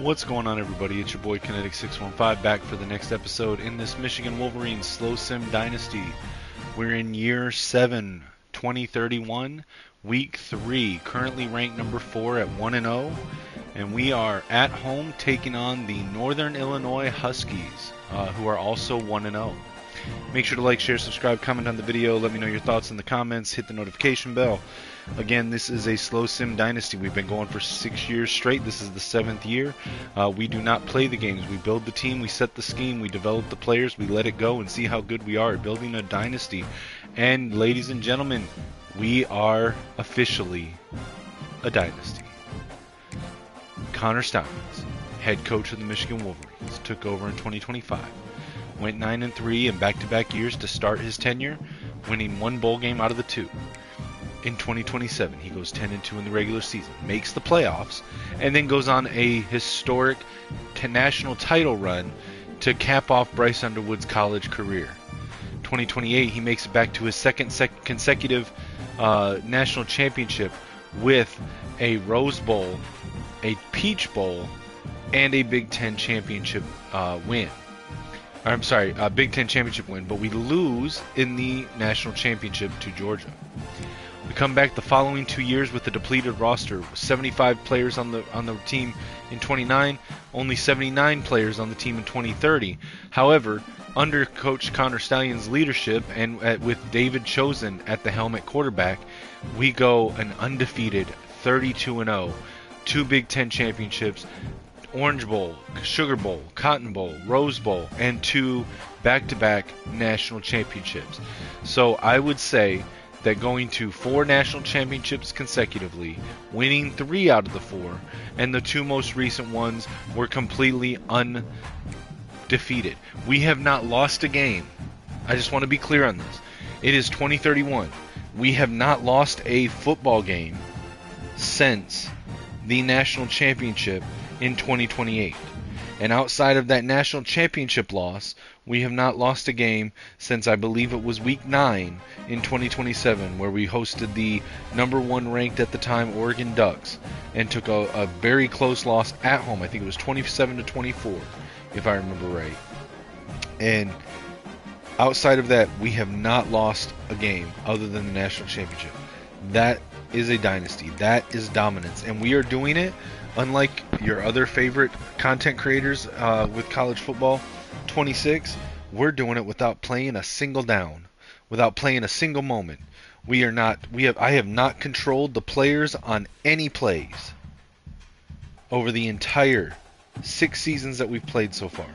What's going on, everybody? It's your boy Kinetic615 back for the next episode in this Michigan Wolverines Slow Sim Dynasty. We're in year 7, 2031, week 3, currently ranked number 4 at 1-0, and we are at home taking on the Northern Illinois Huskies, who are also 1-0. Make sure to like, share, subscribe, comment on the video. Let me know your thoughts in the comments. Hit the notification bell. Again, this is a slow sim dynasty. We've been going for 6 years straight. This is the 7th year. We do not play the games. We build the team. We set the scheme. We develop the players. We let it go and see how good we are at building a dynasty. And ladies and gentlemen, we are officially a dynasty. Connor Stalions, head coach of the Michigan Wolverines, took over in 2025. Went 9-3 in back-to-back years to start his tenure, winning 1 bowl game out of the 2. In 2027, he goes 10-2 in the regular season, makes the playoffs, and then goes on a historic national title run to cap off Bryce Underwood's college career. 2028, he makes it back to his second consecutive national championship with a Rose Bowl, a Peach Bowl, and a Big Ten championship win. I'm sorry, a Big Ten championship win, but we lose in the national championship to Georgia. We come back the following 2 years with a depleted roster, 75 players on the team in 29, only 79 players on the team in 2030. However, under Coach Connor Stalions' leadership and with David Chosen at the helm at quarterback, we go an undefeated 32-0, 2 Big Ten championships, Orange Bowl, Sugar Bowl, Cotton Bowl, Rose Bowl, and 2 back-to-back national championships. So I would say that going to 4 national championships consecutively, winning 3 out of the 4, and the 2 most recent ones were completely undefeated. We have not lost a game. I just want to be clear on this. It is 2031. We have not lost a football game since the national championship in 2028. And outside of that national championship loss, we have not lost a game since I believe it was week 9 in 2027, where we hosted the number 1 ranked at the time Oregon Ducks and took a very close loss at home. I think it was 27-24, if I remember right. And outside of that, we have not lost a game other than the national championship. That is a dynasty. That is dominance. And we are doing it unlike your other favorite content creators with college football 26. We're doing it without playing a single down, without playing a single moment. I have not controlled the players on any plays over the entire 6 seasons that we've played so far.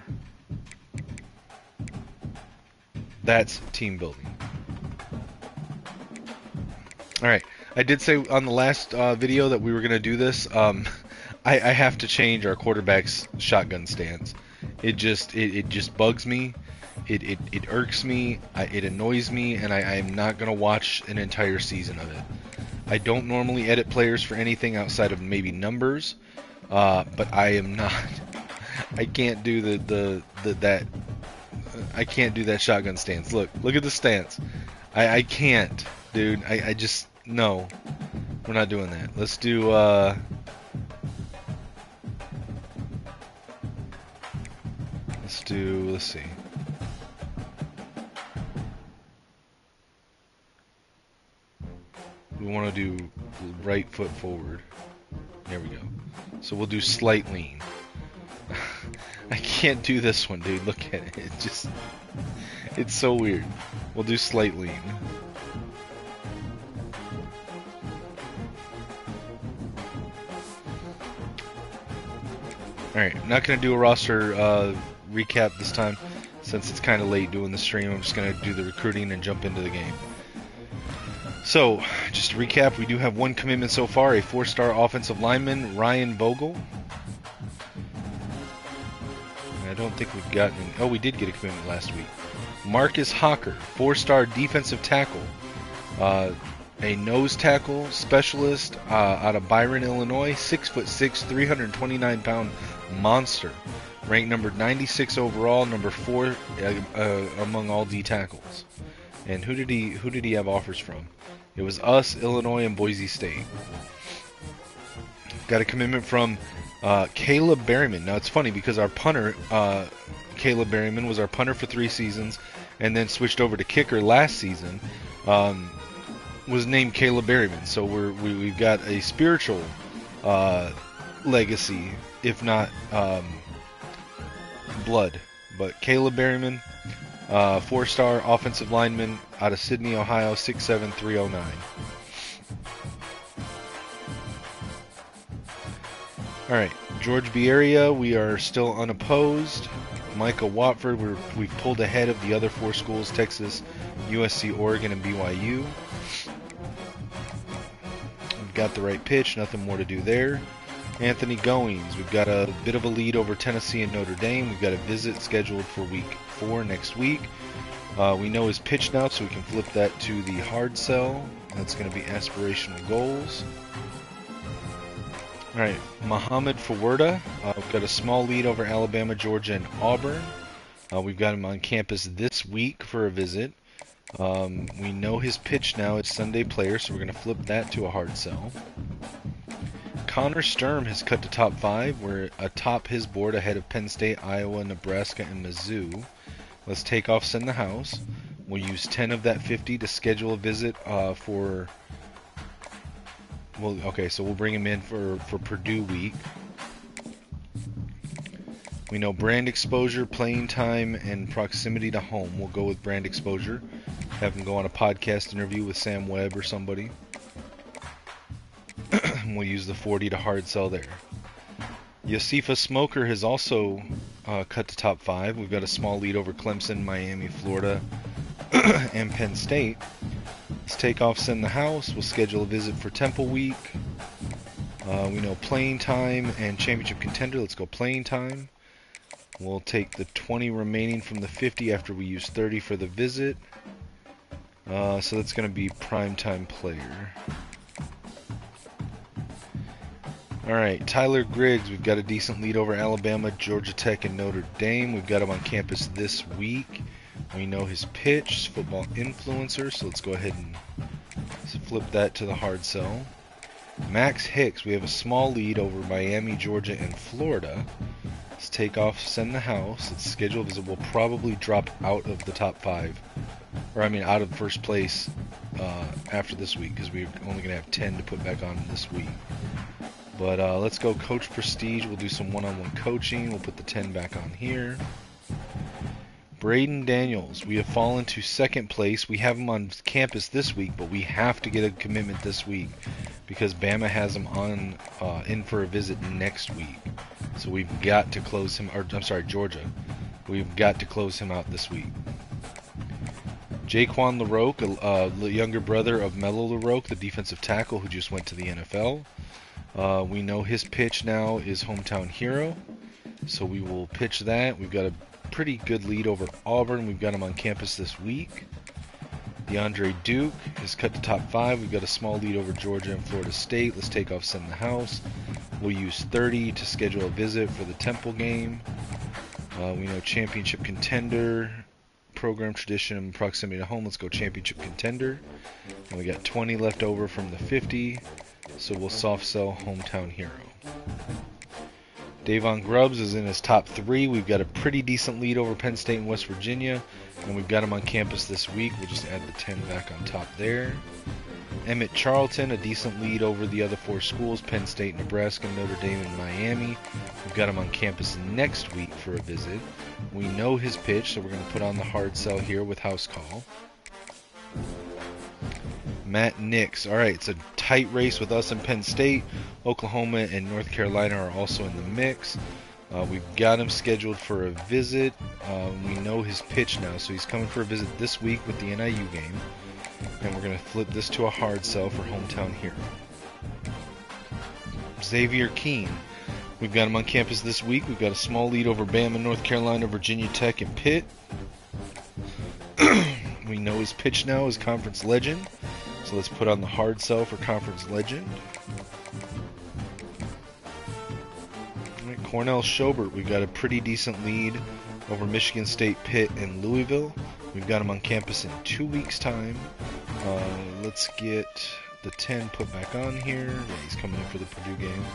That's team building. Alright, I did say on the last video that we were going to do this. I have to change our quarterback's shotgun stance. It just bugs me. It irks me. It annoys me, and I am not going to watch an entire season of it. I don't normally edit players for anything outside of maybe numbers, but I am not. I can't do that. I can't do that shotgun stance. Look at the stance. I can't, dude. I just no. We're not doing that. Let's do. Let's see. We want to do right foot forward. There we go. So we'll do slight lean. I can't do this one, dude. Look at it. It's so weird. We'll do slight lean. Alright, I'm not going to do a roster recap this time since it's kind of late doing the stream. I'm just going to do the recruiting and jump into the game. So, just to recap, we do have 1 commitment so far, a 4-star offensive lineman, Ryan Vogel. I don't think we've gotten... Oh, we did get a commitment last week. Marcus Hawker, 4-star defensive tackle. A nose tackle specialist out of Byron, Illinois, 6'6", 329-pound monster, ranked number 96 overall, number 4 among all D tackles. And who did he have offers from? It was us, Illinois, and Boise State. Got a commitment from Caleb Berryman. Now it's funny because our punter, Caleb Berryman, was our punter for 3 seasons, and then switched over to kicker last season. Was named Caleb Berryman. So we've got a spiritual legacy, if not blood. But Caleb Berryman, 4-star offensive lineman out of Sydney, Ohio, 6'7", 309. All right, George Bieria, we are still unopposed. Micah Watford, we've pulled ahead of the other 4 schools, Texas, USC, Oregon, and BYU. We've got the right pitch, nothing more to do there. Anthony Goings, we've got a bit of a lead over Tennessee and Notre Dame. We've got a visit scheduled for week 4 next week. We know his pitch now, so we can flip that to the hard sell. That's going to be aspirational goals. All right, Muhammad Fawerda, we've got a small lead over Alabama, Georgia, and Auburn. We've got him on campus this week for a visit. We know his pitch now. It's Sunday player, so we're going to flip that to a hard sell. Connor Sturm has cut to top 5. We're atop his board ahead of Penn State, Iowa, Nebraska, and Mizzou. Let's take off Send the House. We'll use 10 of that 50 to schedule a visit for... Well, okay, so we'll bring him in for Purdue week. We know brand exposure, playing time, and proximity to home. We'll go with brand exposure. Have him go on a podcast interview with Sam Webb or somebody. We'll use the 40 to hard sell there. Yosifa Smoker has also cut to top 5. We've got a small lead over Clemson, Miami, Florida, and Penn State. Let's take off Send the House. We'll schedule a visit for Temple Week. We know playing time and championship contender. Let's go playing time. We'll take the 20 remaining from the 50 after we use 30 for the visit. So that's going to be primetime player. Alright, Tyler Griggs, we've got a decent lead over Alabama, Georgia Tech, and Notre Dame. We've got him on campus this week. We know his pitch, football influencer, so let's go ahead and flip that to the hard sell. Max Hicks, we have a small lead over Miami, Georgia, and Florida. Let's take off Send the House. Let's schedule a visit. We'll probably drop out of the top 5. Or, I mean, out of first place after this week, because we're only going to have 10 to put back on this week. But let's go Coach Prestige. We'll do some one-on-one coaching. We'll put the 10 back on here. Braden Daniels, we have fallen to 2nd place. We have him on campus this week, but we have to get a commitment this week because Bama has him on in for a visit next week. So we've got to close him, or I'm sorry, Georgia. We've got to close him out this week. Jaquan LaRoque, the younger brother of Melo LaRoque, the defensive tackle who just went to the NFL. We know his pitch now is Hometown Hero, so we will pitch that. We've got a pretty good lead over Auburn. We've got him on campus this week. DeAndre Duke is cut to top 5. We've got a small lead over Georgia and Florida State. Let's take off Send the House. We'll use 30 to schedule a visit for the Temple game. We know championship contender, program tradition, and proximity to home. Let's go championship contender. And we got 20 left over from the 50. So we'll soft sell Hometown Hero. Davon Grubbs is in his top 3. We've got a pretty decent lead over Penn State and West Virginia. And we've got him on campus this week. We'll just add the 10 back on top there. Emmett Charlton, a decent lead over the other 4 schools, Penn State, Nebraska, Notre Dame, and Miami. We've got him on campus next week for a visit. We know his pitch, so we're going to put on the hard sell here with house call. Matt Nix. All right, it's a tight race with us and Penn State. Oklahoma and North Carolina are also in the mix. We've got him scheduled for a visit. We know his pitch now, so he's coming for a visit this week with the NIU game. And we're going to flip this to a hard sell for Hometown Hero. Xavier Keene. We've got him on campus this week. We've got a small lead over Bama, North Carolina, Virginia Tech, and Pitt. We know his pitch now is Conference Legend. So let's put on the hard sell for Conference Legend. All right, Cornell Schobert, we've got a pretty decent lead over Michigan State, Pitt, and Louisville. We've got him on campus in 2 weeks' time. Let's get the 10 put back on here. Yeah, he's coming in for the Purdue game.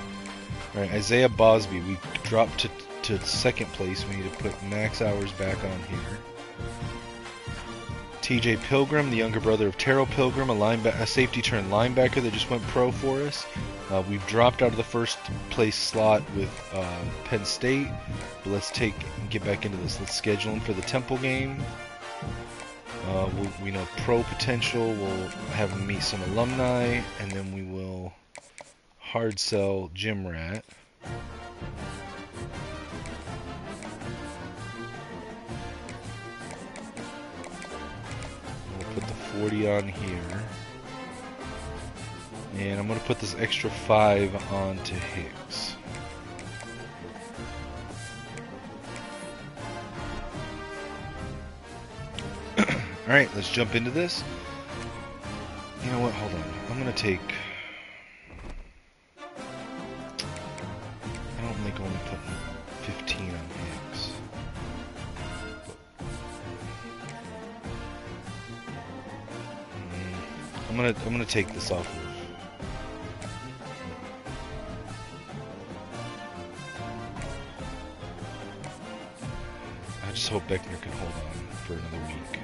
All right, Isaiah Bosby. We dropped to second place. We need to put max hours back on here. TJ Pilgrim, the younger brother of Terrell Pilgrim, a safety turn linebacker that just went pro for us. We've dropped out of the first place slot with Penn State, but let's get back into this. Let's schedule him for the Temple game. We know pro potential. We'll have him meet some alumni, and then we will hard sell Gym Rat. Put the 40 on here, and I'm going to put this extra 5 on to Hicks. Alright, let's jump into this. You know what, hold on. I'm going to take... I don't like only putting 15 on Hicks. I'm gonna take this off of. I just hope Beckner can hold on for another week.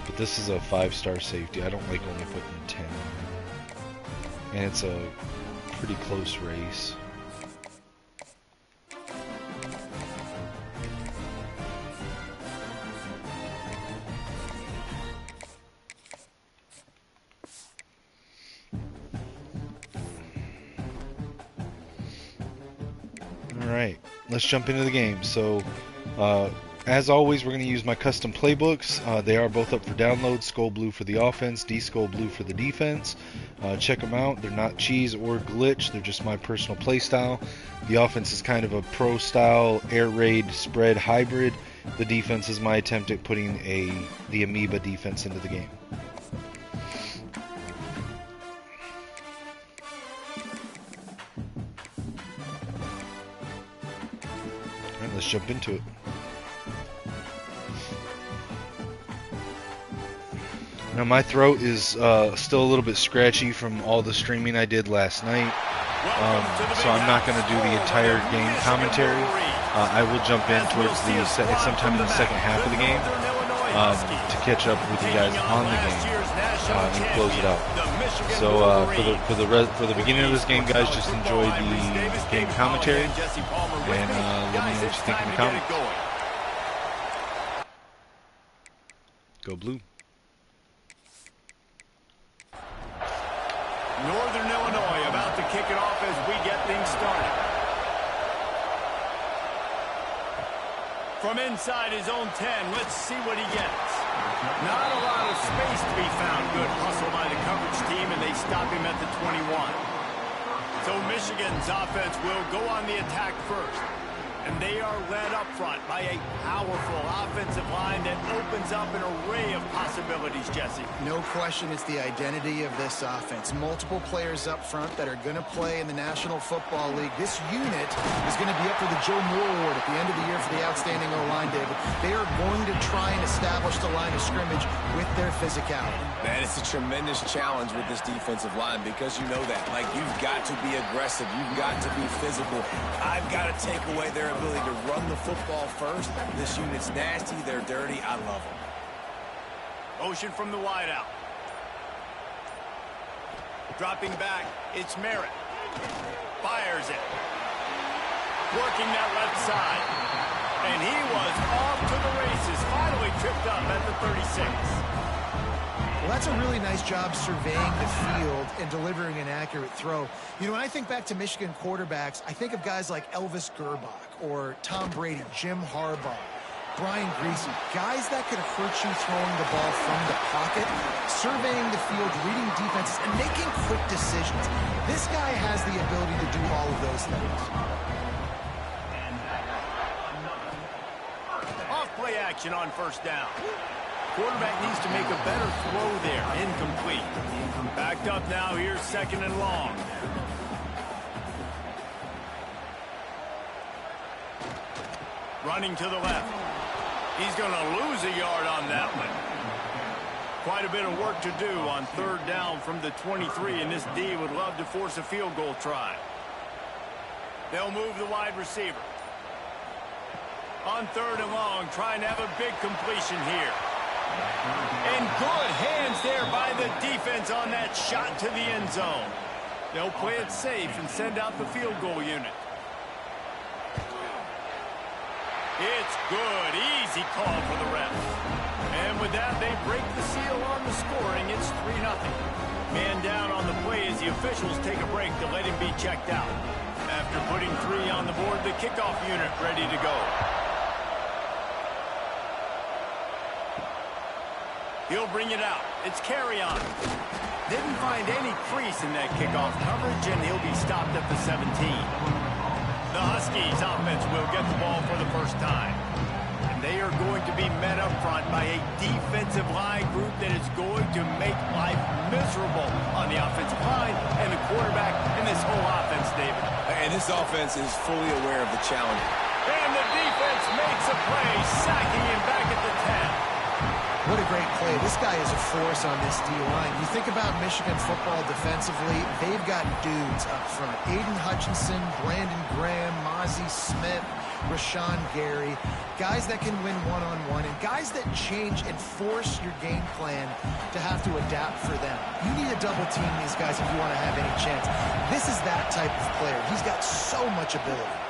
But this is a 5-star safety. I don't like only putting 10 on. And it's a pretty close race. Alright, let's jump into the game. So, as always, we're going to use my custom playbooks. They are both up for download. Skull Blue for the offense, D-Skull Blue for the defense. Check them out. They're not cheese or glitch. They're just my personal play style. The offense is kind of a pro-style air raid spread hybrid. The defense is my attempt at putting the amoeba defense into the game. Let's jump into it. Now my throat is still a little bit scratchy from all the streaming I did last night, so I'm not going to do the entire game commentary. I will jump in towards sometime in the second half of the game to catch up with you guys on the game and close it out. So for the beginning of this game, guys, just enjoy the game commentary and let me know what you think in the comments. Go Blue. Northern Illinois about to kick it off as we get things started. From inside his own 10, let's see what he gets. Not a lot of space to be found. Good hustle by the coverage team, and they stop him at the 21. So Michigan's offense will go on the attack first. And they are led up front by a powerful offensive line that opens up an array of possibilities, Jesse. No question it's the identity of this offense. Multiple players up front that are going to play in the National Football League. This unit is going to be up for the Joe Moore Award at the end of the year for the outstanding O-line, David. They are going to try and establish the line of scrimmage with their physicality. Man, it's a tremendous challenge with this defensive line because you know that. Like, you've got to be aggressive. You've got to be physical. I've got to take away their ability to run the football first. This unit's nasty. They're dirty. I love them. Motion from the wideout. Dropping back, it's Merritt. Fires it. Working that left side. And he was off to the races. Finally tripped up at the 36. Well, that's a really nice job surveying the field and delivering an accurate throw. You know, when I think back to Michigan quarterbacks, I think of guys like Elvis Gerbach or Tom Brady, Jim Harbaugh, Brian Griese, guys that could hurt you throwing the ball from the pocket, surveying the field, reading defenses, and making quick decisions. This guy has the ability to do all of those things. Off play action on first down. Quarterback needs to make a better throw there. Incomplete. Backed up now. Here's second and long. Running to the left. He's going to lose a yard on that one. Quite a bit of work to do on third down from the 23, and this D would love to force a field goal try. They'll move the wide receiver. On 3rd and long, trying to have a big completion here. And good hands there by the defense on that shot to the end zone. They'll play it safe and send out the field goal unit. It's good. Easy call for the refs. And with that, they break the seal on the scoring. It's 3-0. Man down on the play as the officials take a break to let him be checked out. After putting 3 on the board, the kickoff unit ready to go. He'll bring it out. It's carry on. Didn't find any crease in that kickoff coverage, and he'll be stopped at the 17. The Huskies offense will get the ball for the first time. And they are going to be met up front by a defensive line group that is going to make life miserable on the offensive line and the quarterback and this whole offense, David. And this offense is fully aware of the challenge. And the defense makes a play, sacking him back at the 10. What a great play. This guy is a force on this D-line. You think about Michigan football defensively, they've got dudes up front. Aiden Hutchinson, Brandon Graham, Mozzie Smith, Rashawn Gary. Guys that can win one-on-one and guys that change and force your game plan to have to adapt for them. You need to double team these guys if you want to have any chance. This is that type of player. He's got so much ability.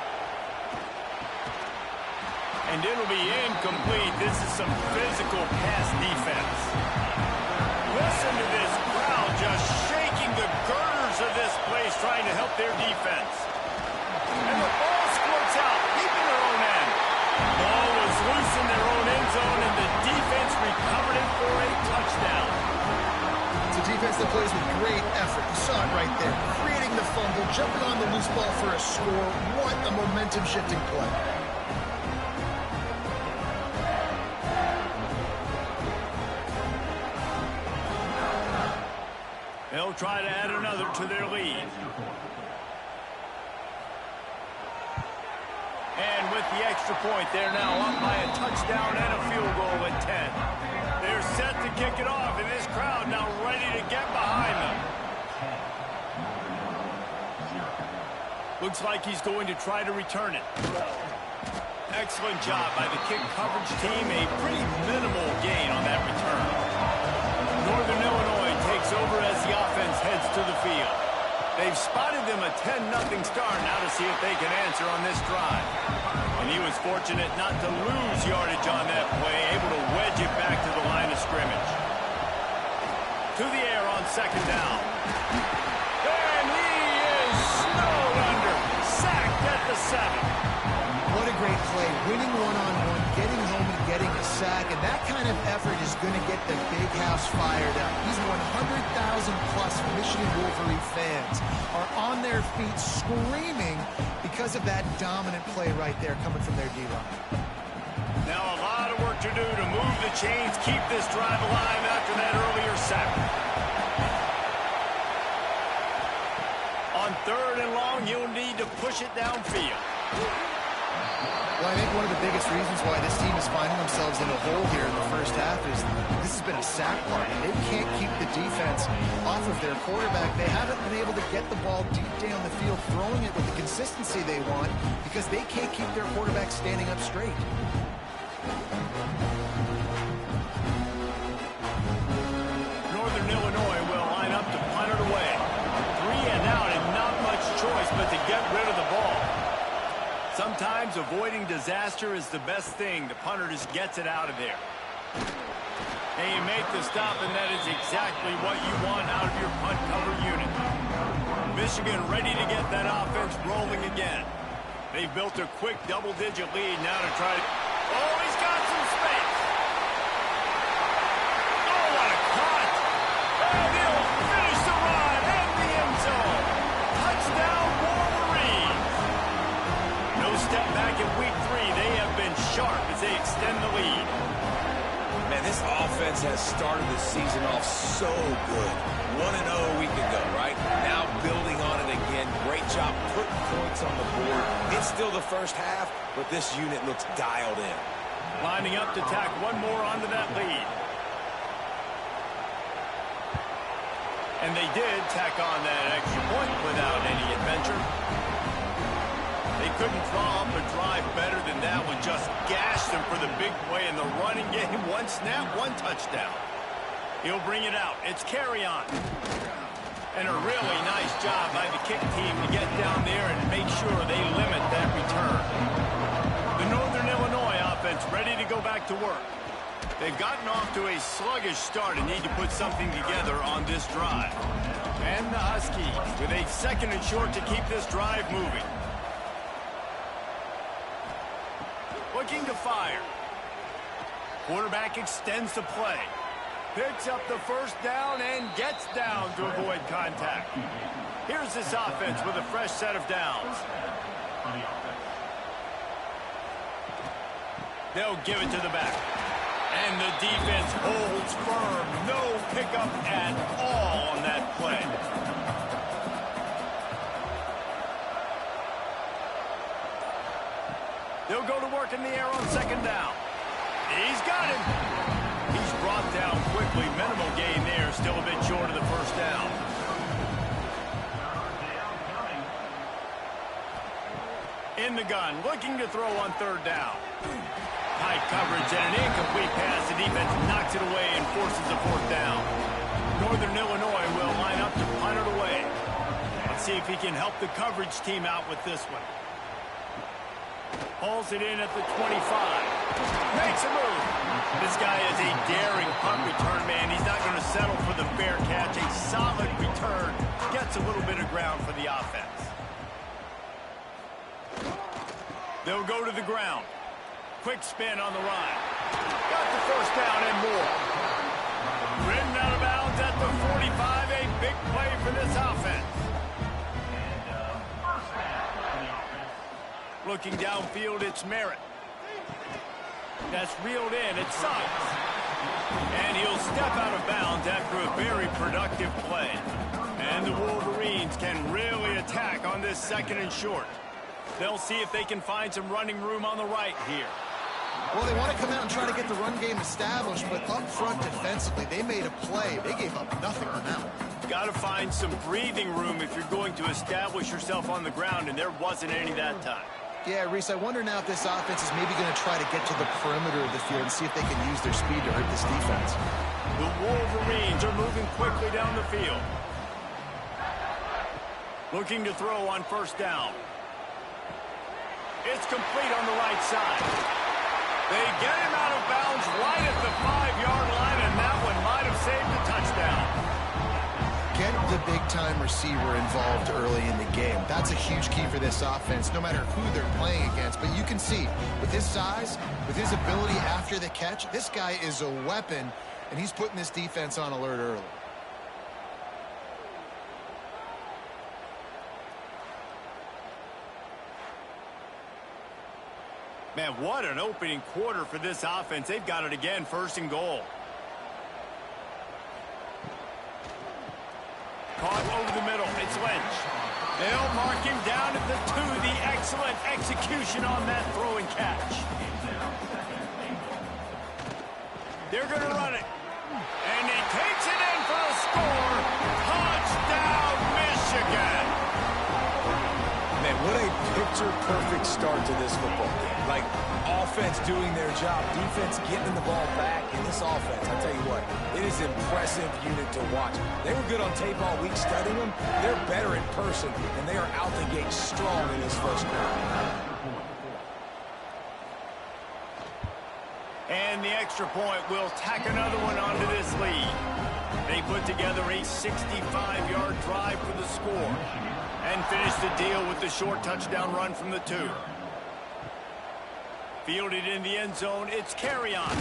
And it'll be incomplete. This is some physical pass defense. Listen to this crowd just shaking the girders of this place, trying to help their defense. And the ball squirts out, keeping their own end. Ball was loose in their own end zone, and the defense recovered it for a touchdown. It's a defense that plays with great effort. You saw it right there. Creating the fumble, jumping on the loose ball for a score. What a momentum-shifting play. They'll try to add another to their lead. And with the extra point, they're now up by a touchdown and a field goal at 10. They're set to kick it off, and this crowd now ready to get behind them. Looks like he's going to try to return it. Excellent job by the kick coverage team. A pretty minimal gain on that return. Northern Illinois takes over as the offense heads to the field. They've spotted them a 10-0 start. Now to see if they can answer on this drive. And he was fortunate not to lose yardage on that play, able to wedge it back to the line of scrimmage. To the air on 2nd down. And he is snowed under. Sacked at the 7. What a great play. Winning one-on-one, getting home and getting a sack, and that kind of effort is going to get the big house fired up. These 100,000-plus Michigan Wolverine fans are on their feet screaming because of that dominant play right there coming from their D-line. Now a lot of work to do to move the chains, keep this drive alive after that earlier sack. On 3rd and long, you'll need to push it downfield. Well, I think one of the biggest reasons why this team is finding themselves in a hole here in the first half is this has been a sack party. They can't keep the defense off of their quarterback. They haven't been able to get the ball deep down the field, throwing it with the consistency they want because they can't keep their quarterback standing up straight. Northern Illinois will line up to punt it away. 3 and out and not much choice but to get rid of the ball. Sometimes avoiding disaster is the best thing. The punter just gets it out of there. And you make the stop, and that is exactly what you want out of your punt cover unit. Michigan ready to get that offense rolling again. They've built a quick double-digit lead now to try to... Oh, he's got some space. Oh, what a cut. And he'll finish the run in the end zone. Touchdown, Wolverines. No step back in week 3. They have been sharp as they extend the lead. Man, this offense has started the season off so good. 1-0 a week ago, right? Now building on it again. Great job putting points on the board. It's still the first half, but this unit looks dialed in. Lining up to tack one more onto that lead. And they did tack on that extra point without any adventure. They couldn't draw up a drive better than that one. Just gashed them for the big play in the running game. One snap, one touchdown. He'll bring it out. It's carry on. And a really nice job by the kick team to get down there and make sure they limit that return. The Northern Illinois offense ready to go back to work. They've gotten off to a sluggish start and need to put something together on this drive. And the Huskies with a 2nd and short to keep this drive moving. Looking to fire. Quarterback extends the play. Picks up the first down and gets down to avoid contact. Here's this offense with a fresh set of downs. They'll give it to the back. And the defense holds firm. No pickup at all on that play. They'll go to work in the air on 2nd down. He's got him. He's brought down quickly. Minimal gain there. Still a bit short of the first down. In the gun. Looking to throw on 3rd down. High coverage and an incomplete pass. The defense knocks it away and forces a 4th down. Northern Illinois will line up to punt it away. Let's see if he can help the coverage team out with this one. Hauls it in at the 25. Makes a move. This guy is a daring punt return man. He's not going to settle for the fair catch. A solid return. Gets a little bit of ground for the offense. They'll go to the ground. Quick spin on the run. Got the first down and more. Ridden out of bounds at the 45. A big play for this offense. Looking downfield, it's Merritt. That's reeled in. It's Suggs. And he'll step out of bounds after a very productive play. And the Wolverines can really attack on this 2nd and short. They'll see if they can find some running room on the right here. Well, they want to come out and try to get the run game established, but up front defensively, they made a play. They gave up nothing on that one. Got to find some breathing room if you're going to establish yourself on the ground, and there wasn't any that time. Yeah, Reese, I wonder now if this offense is maybe going to try to get to the perimeter of the field and see if they can use their speed to hurt this defense. The Wolverines are moving quickly down the field. Looking to throw on 1st down. It's complete on the right side. They get him out of bounds right at the 5-yard line, and that one might have saved the touchdown. Get the big-time receiver involved early in the game. That's a huge key for this offense, no matter who they're playing against. But you can see, with his size, with his ability after the catch, this guy is a weapon, and he's putting this defense on alert early. Man, what an opening quarter for this offense. They've got it again, 1st and goal. Caught over the middle. It's Lynch. They'll mark him down at the 2. The excellent execution on that throw and catch. They're going to run it. And he takes it in for a score. Touchdown, Michigan. Man, what a picture-perfect start to this football game. Like, offense doing their job, defense getting the ball back, and this offense, I tell you what, it is an impressive unit to watch. They were good on tape all week studying them. They're better in person, and they are out the gate strong in this first quarter. And the extra point will tack another one onto this lead. They put together a 65-yard drive for the score and finish the deal with the short touchdown run from the 2. Fielded in the end zone, it's carry on.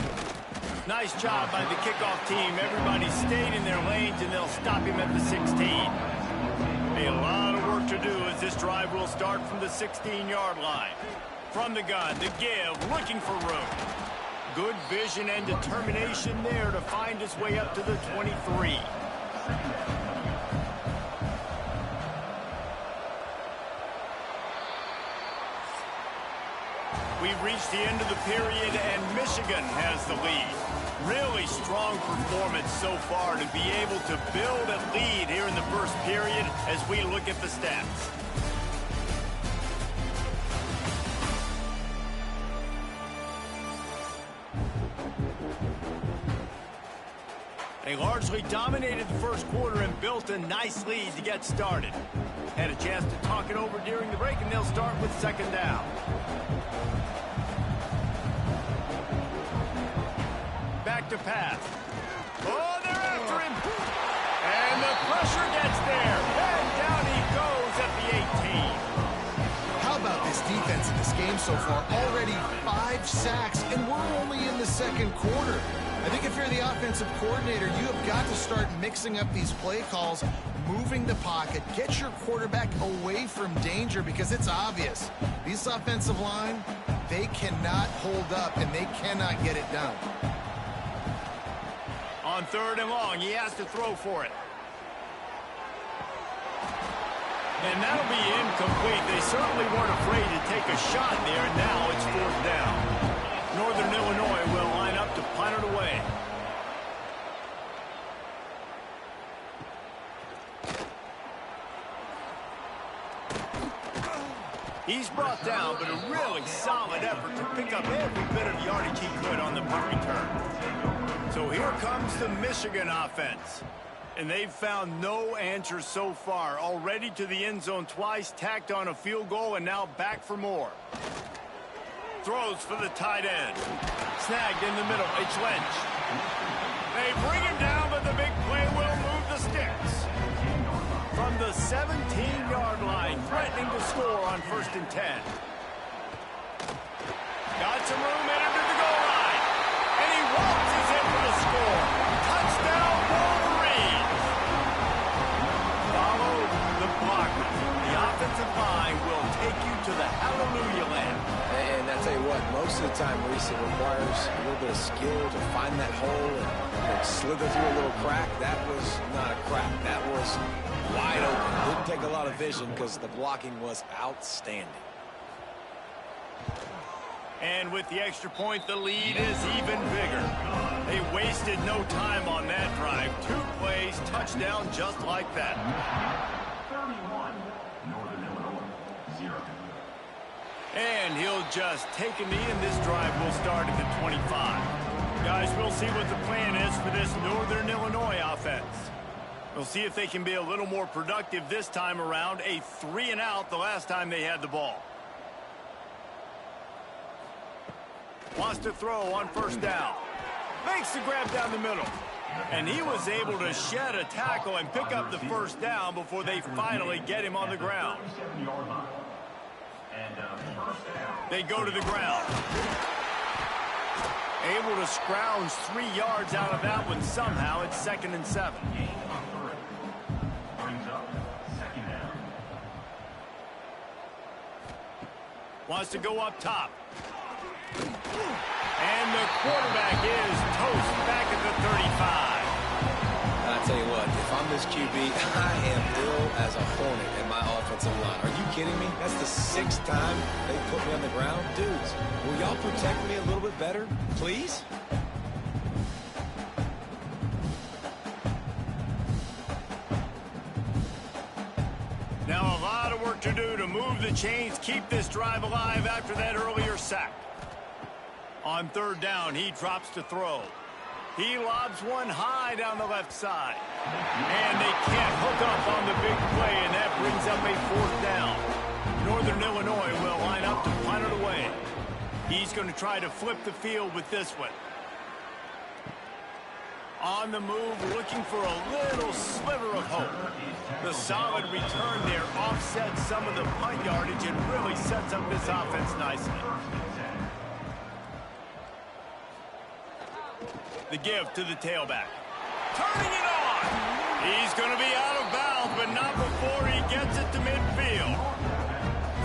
Nice job by the kickoff team. Everybody stayed in their lanes, and they'll stop him at the 16. A lot of work to do as this drive will start from the 16-yard line. From the gun, the give, looking for room. Good vision and determination there to find his way up to the 23. We've reached the end of the period, and Michigan has the lead. Really strong performance so far to be able to build a lead here in the first period as we look at the stats. They largely dominated the first quarter and built a nice lead to get started. Had a chance to talk it over during the break, and they'll start with second down. Back to pass. Oh, they're after him. And the pressure gets there. And down he goes at the 18. How about this defense in this game so far? Already 5 sacks, and we're only in the second quarter. I think if you're the offensive coordinator, you have got to start mixing up these play calls, moving the pocket, get your quarterback away from danger, because it's obvious. These offensive line, they cannot hold up, and they cannot get it done. On third and long, he has to throw for it. And that'll be incomplete. They certainly weren't afraid to take a shot there, and now it's fourth down. Northern Illinois will line up to punt it away. He's brought down, but a really solid effort to pick up every bit of yardage he could on the punt return. So here comes the Michigan offense. And they've found no answers so far. Already to the end zone twice, tacked on a field goal, and now back for more. Throws for the tight end. Snagged in the middle. It's Lynch. They bring him down, but the big play will move the sticks. From the 17-yard line, threatening to score on 1st and 10. Got some room in under the goal line. And he waltzes in for the score. Touchdown, Wolverines. Follow the blocker. The offensive line will take you to the hallelujah land. And I tell you what, most of the time, Reese, it requires a little bit of skill to find that hole and slither through a little crack. That was not a crack. That was wide open. Didn't take a lot of vision because the blocking was outstanding. And with the extra point, the lead is even bigger. They wasted no time on that drive. 2 plays, touchdown just like that. 31, Northern Illinois, 0. And he'll just take a knee, and this drive will start at the 25. Guys, we'll see what the plan is for this Northern Illinois offense. We'll see if they can be a little more productive this time around. A 3-and-out the last time they had the ball. Wants to throw on 1st down. Makes the grab down the middle. And he was able to shed a tackle and pick up the 1st down before they finally get him on the ground. They go to the ground. Able to scrounge 3 yards out of that one somehow. It's 2nd and 7. Wants to go up top. And the quarterback is toast back at the 35. I tell you what, if I'm this QB, I am ill as a hornet in my offensive line. Are you kidding me? That's the 6th time they put me on the ground. Dudes, will y'all protect me a little bit better, please? Now a lot of work to do to move the chains, keep this drive alive after that earlier sack. On 3rd down, he drops to throw. He lobs one high down the left side. And they can't hook up on the big play, and that brings up a 4th down. Northern Illinois will line up to punt it away. He's going to try to flip the field with this one. On the move, looking for a little sliver of hope. The solid return there offsets some of the punt yardage and really sets up this offense nicely. The give to the tailback. Turning it on! He's going to be out of bounds, but not before he gets it to midfield.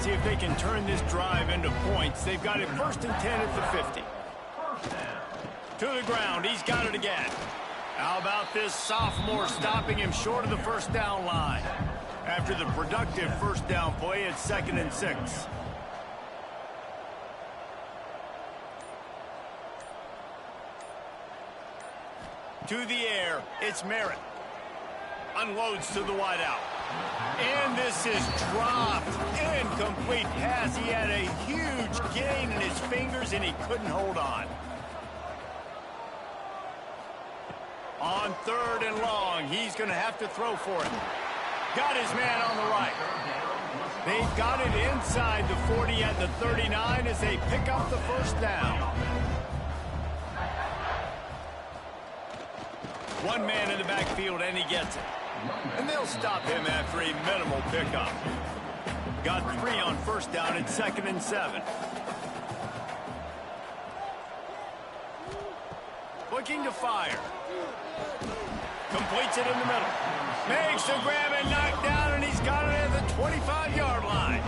See if they can turn this drive into points. They've got it 1st and 10 at the 50. To the ground. He's got it again. How about this sophomore stopping him short of the 1st down line? After the productive 1st down play, it's 2nd and 6. To the air, it's Merritt. Unloads to the wideout. And this is dropped. Incomplete pass. He had a huge gain in his fingers, and he couldn't hold on. On 3rd and long, he's going to have to throw for it. Got his man on the right. They've got it inside the 40 at the 39 as they pick up the first down. One man in the backfield, and he gets it. And they'll stop him after a minimal pickup. Got 3 on first down at 2nd and 7. Looking to fire. Completes it in the middle. Makes the grab and knock down, and he's got it at the 25-yard line.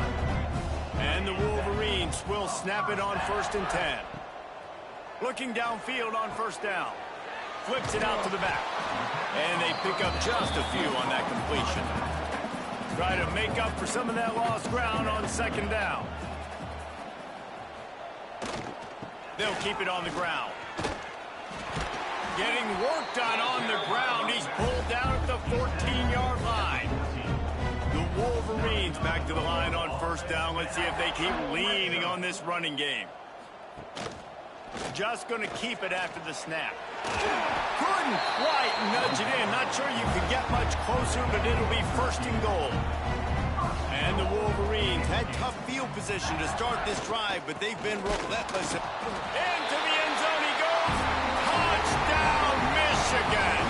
And the Wolverines will snap it on 1st and 10. Looking downfield on first down. Flips it out to the back. And they pick up just a few on that completion. Try to make up for some of that lost ground on 2nd down. They'll keep it on the ground. Getting work done on the ground. He's pulled down at the 14-yard line. The Wolverines back to the line on first down. Let's see if they keep leaning on this running game. Just going to keep it after the snap. Couldn't quite nudge it in. Not sure you could get much closer, but it'll be 1st and goal. And the Wolverines had tough field position to start this drive, but they've been relentless. Into the end zone he goes. Touchdown, Michigan.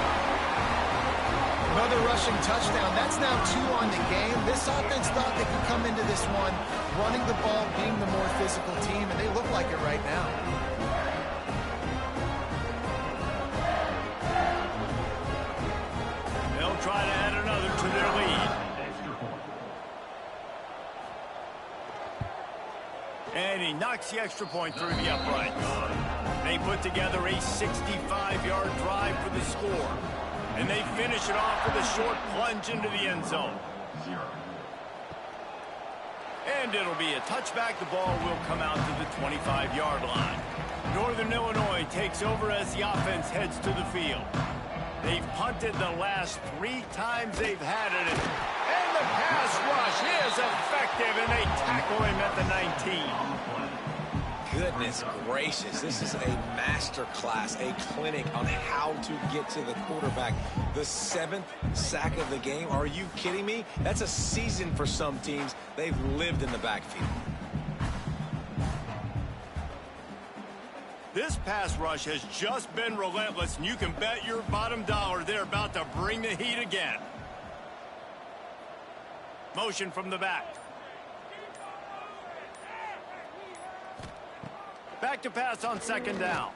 Another rushing touchdown. That's now 2 on the game. This offense thought they could come into this one running the ball, being the more physical team, and they look like it right now. They'll try to add another to their lead. And he knocks the extra point through the uprights. They put together a 65-yard drive for the score. And they finish it off with a short plunge into the end zone. And it'll be a touchback. The ball will come out to the 25-yard line. Northern Illinois takes over as the offense heads to the field. They've punted the last 3 times they've had it. And the pass rush is effective, and they tackle him at the 19. Goodness gracious, this is a master class, a clinic on how to get to the quarterback. The 7th sack of the game. Are you kidding me? That's a season for some teams. They've lived in the backfield. This pass rush has just been relentless, and you can bet your bottom dollar they're about to bring the heat again. Motion from the back. Back to pass on 2nd down.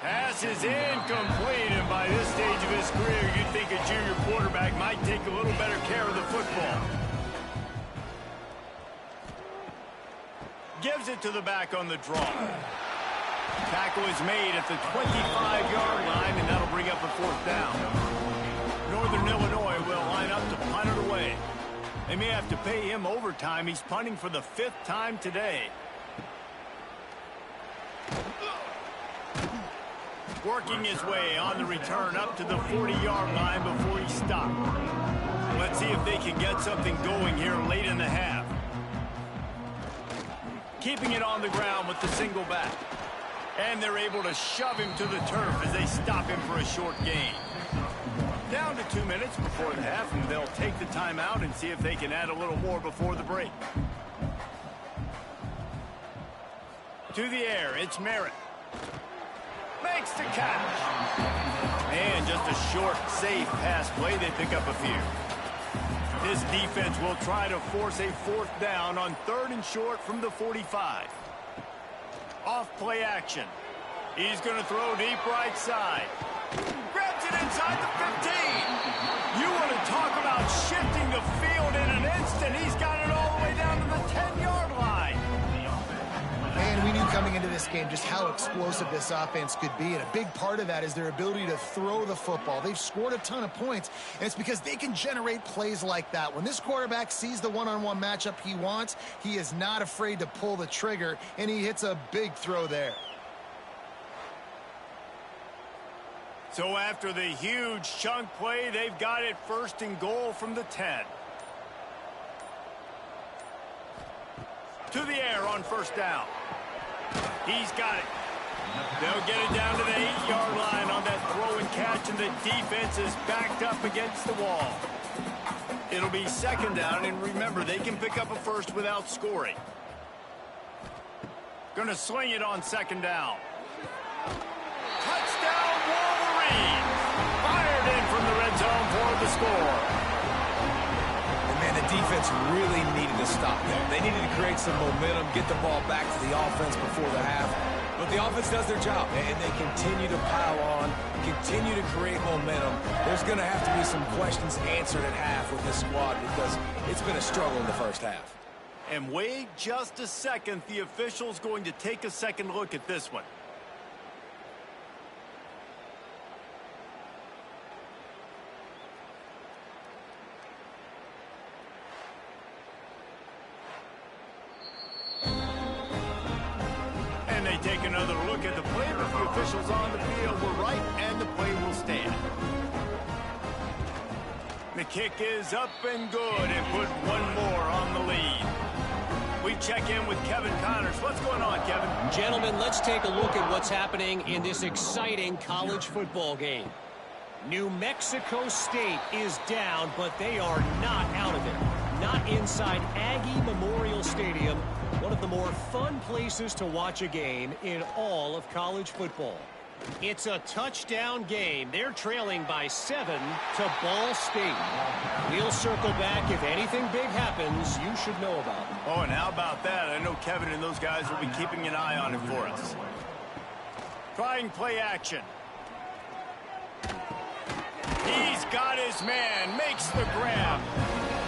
Pass is incomplete, and by this stage of his career, you'd think a junior quarterback might take a little better care of the football. Gives it to the back on the draw. Tackle is made at the 25-yard line, and that'll bring up a 4th down. Northern Illinois will line up to punt it away. They may have to pay him overtime. He's punting for the 5th time today. Working his way on the return up to the 40-yard line before he stopped. Let's see if they can get something going here late in the half. Keeping it on the ground with the single back. And they're able to shove him to the turf as they stop him for a short gain. Down to 2 minutes before the half, and they'll take the timeout and see if they can add a little more before the break. To the air, it's Merritt. Makes the catch. And just a short, safe pass play. They pick up a few. This defense will try to force a 4th down on 3rd and short from the 45. Off play action. He's going to throw deep right side. Grabs it inside the 15. You want to talk about shifting the field in an instant. He's got it all the way down to the 10-yard line. And we knew coming into this game just how explosive this offense could be, and a big part of that is their ability to throw the football. They've scored a ton of points, and it's because they can generate plays like that. When this quarterback sees the one-on-one matchup he wants, he is not afraid to pull the trigger, and he hits a big throw there. So after the huge chunk play, they've got it 1st and goal from the 10. To the air on 1st down. He's got it. They'll get it down to the 8-yard line on that throw and catch, and the defense is backed up against the wall. It'll be second down, and remember, they can pick up a first without scoring. Gonna sling it on second down. Touchdown, Wolverines! Fired in from the red zone for the score. And man, the defense really needed to stop there. They needed to create some momentum, get the ball back to the offense before the half. But the offense does their job, and they continue to pile on, continue to create momentum. There's going to have to be some questions answered at half with this squad because it's been a struggle in the first half. And wait just a second. The official's going to take a second look at this one. And they take another look at the play, but the officials on the field were right, and the play will stand. The kick is up and good, and put one more on the lead. We check in with Kevin Connors. What's going on, Kevin? Gentlemen, let's take a look at what's happening in this exciting college football game. New Mexico State is down, but they are not out of it. Not inside Aggie Memorial Stadium, one of the more fun places to watch a game in all of college football. It's a touchdown game. They're trailing by 7 to Ball State. We'll circle back. If anything big happens, you should know about it. Oh, and how about that? I know Kevin and those guys will be keeping an eye on it for us. Trying play action. He's got his man. Makes the grab.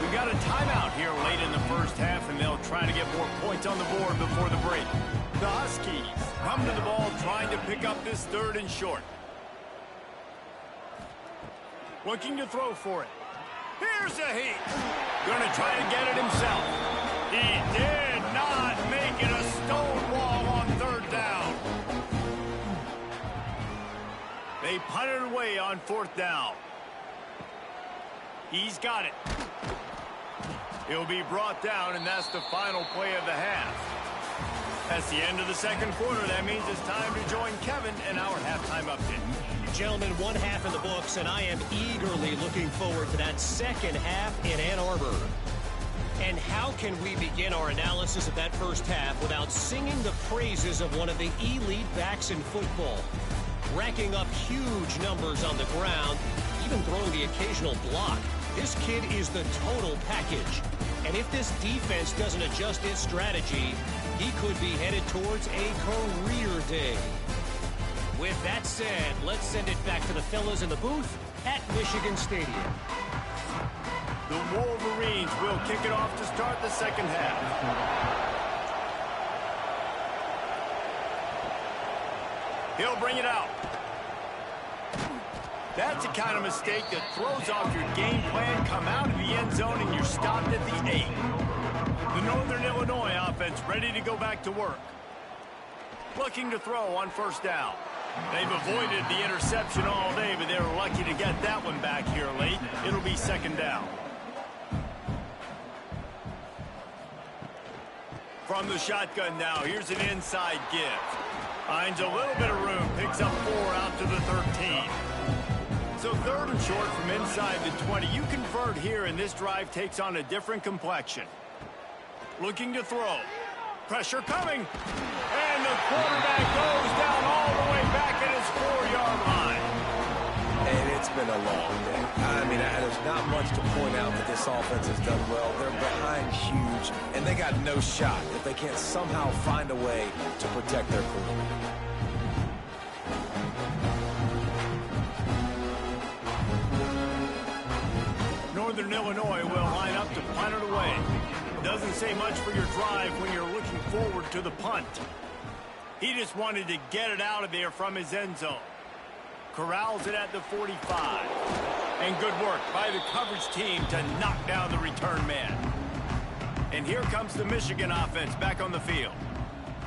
We got a timeout here late in the first half, and they'll try to get more points on the board before the break. The Huskies come to the ball trying to pick up this third and short. Looking to throw for it. Here's a heat. Gonna try to get it himself. He did not make it a stone wall on third down. They punted away on fourth down. He's got it. He'll be brought down, and that's the final play of the half. That's the end of the second quarter. That means it's time to join Kevin in our halftime update. Gentlemen, one half in the books, and I am eagerly looking forward to that second half in Ann Arbor. And how can we begin our analysis of that first half without singing the praises of one of the elite backs in football? Racking up huge numbers on the ground, even throwing the occasional block. This kid is the total package. And if this defense doesn't adjust its strategy, he could be headed towards a career day. With that said, let's send it back to the fellas in the booth at Michigan Stadium. The Wolverines will kick it off to start the second half. He'll bring it out. That's the kind of mistake that throws off your game plan. Come out of the end zone and you're stopped at the 8. The Northern Illinois offense ready to go back to work. Looking to throw on first down. They've avoided the interception all day, but they were lucky to get that one back here late. It'll be second down. From the shotgun now, here's an inside give. Finds a little bit of room, picks up 4 out to the 13. So third and short from inside the 20. You convert here, and this drive takes on a different complexion. Looking to throw. Pressure coming. And the quarterback goes down all the way back at his 4-yard line. And it's been a long day. I mean, there's not much to point out that this offense has done well. They're behind huge, and they got no shot if they can't somehow find a way to protect their quarterback. Northern Illinois will line up to punt it away. Doesn't say much for your drive when you're looking forward to the punt. He just wanted to get it out of there from his end zone. Corrals it at the 45. And good work by the coverage team to knock down the return man. And here comes the Michigan offense back on the field.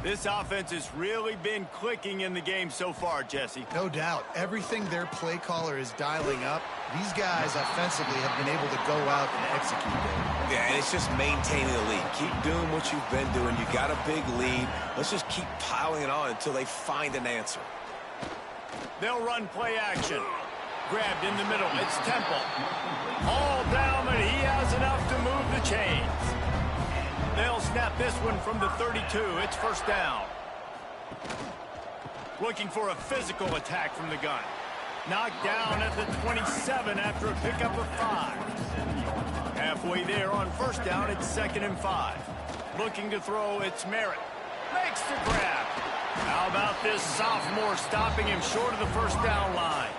This offense has really been clicking in the game so far, Jesse. No doubt. Everything their play caller is dialing up, these guys offensively have been able to go out and execute it. Yeah, and it's just maintaining the lead. Keep doing what you've been doing. You got a big lead. Let's just keep piling it on until they find an answer. They'll run play action. Grabbed in the middle. It's Temple. All down, but he has enough to move the chains. They'll snap this one from the 32. It's first down. Looking for a physical attack from the gun. Knocked down at the 27 after a pickup of 5. Halfway there on first down, it's 2nd and 5. Looking to throw, it's Merritt. Makes the grab. How about this sophomore stopping him short of the first down line?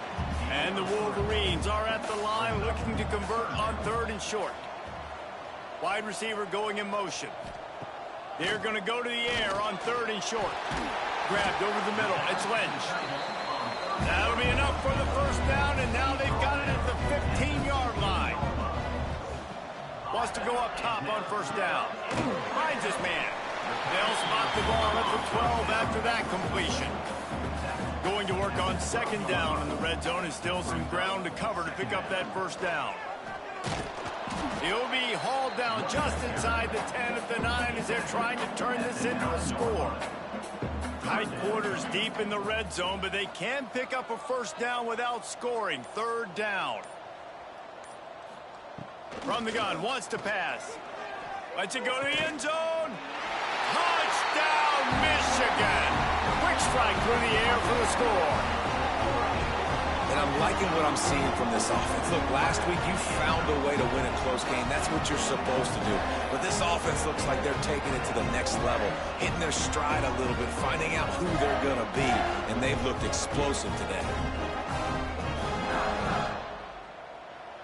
And the Wolverines are at the line looking to convert on 3rd and short. Wide receiver going in motion. They're going to go to the air on 3rd and short. Grabbed over the middle. It's Lynch. That'll be enough for the first down, and now they've got it at the 15-yard line. Wants to go up top on first down. Finds his man. They'll spot the ball at the 12 after that completion. Going to work on 2nd down in the red zone, and still some ground to cover to pick up that first down. He'll be hauled down just inside the 10 of the 9 as they're trying to turn this into a score. Tight quarters deep in the red zone, but they can pick up a first down without scoring. 3rd down. From the gun, wants to pass. Lets it go to the end zone. Touchdown, Michigan! Quick strike through the air for the score. And I'm liking what I'm seeing from this offense. Look, last week you found a way to win a close game. That's what you're supposed to do. But this offense looks like they're taking it to the next level, hitting their stride a little bit, finding out who they're going to be. And they've looked explosive today.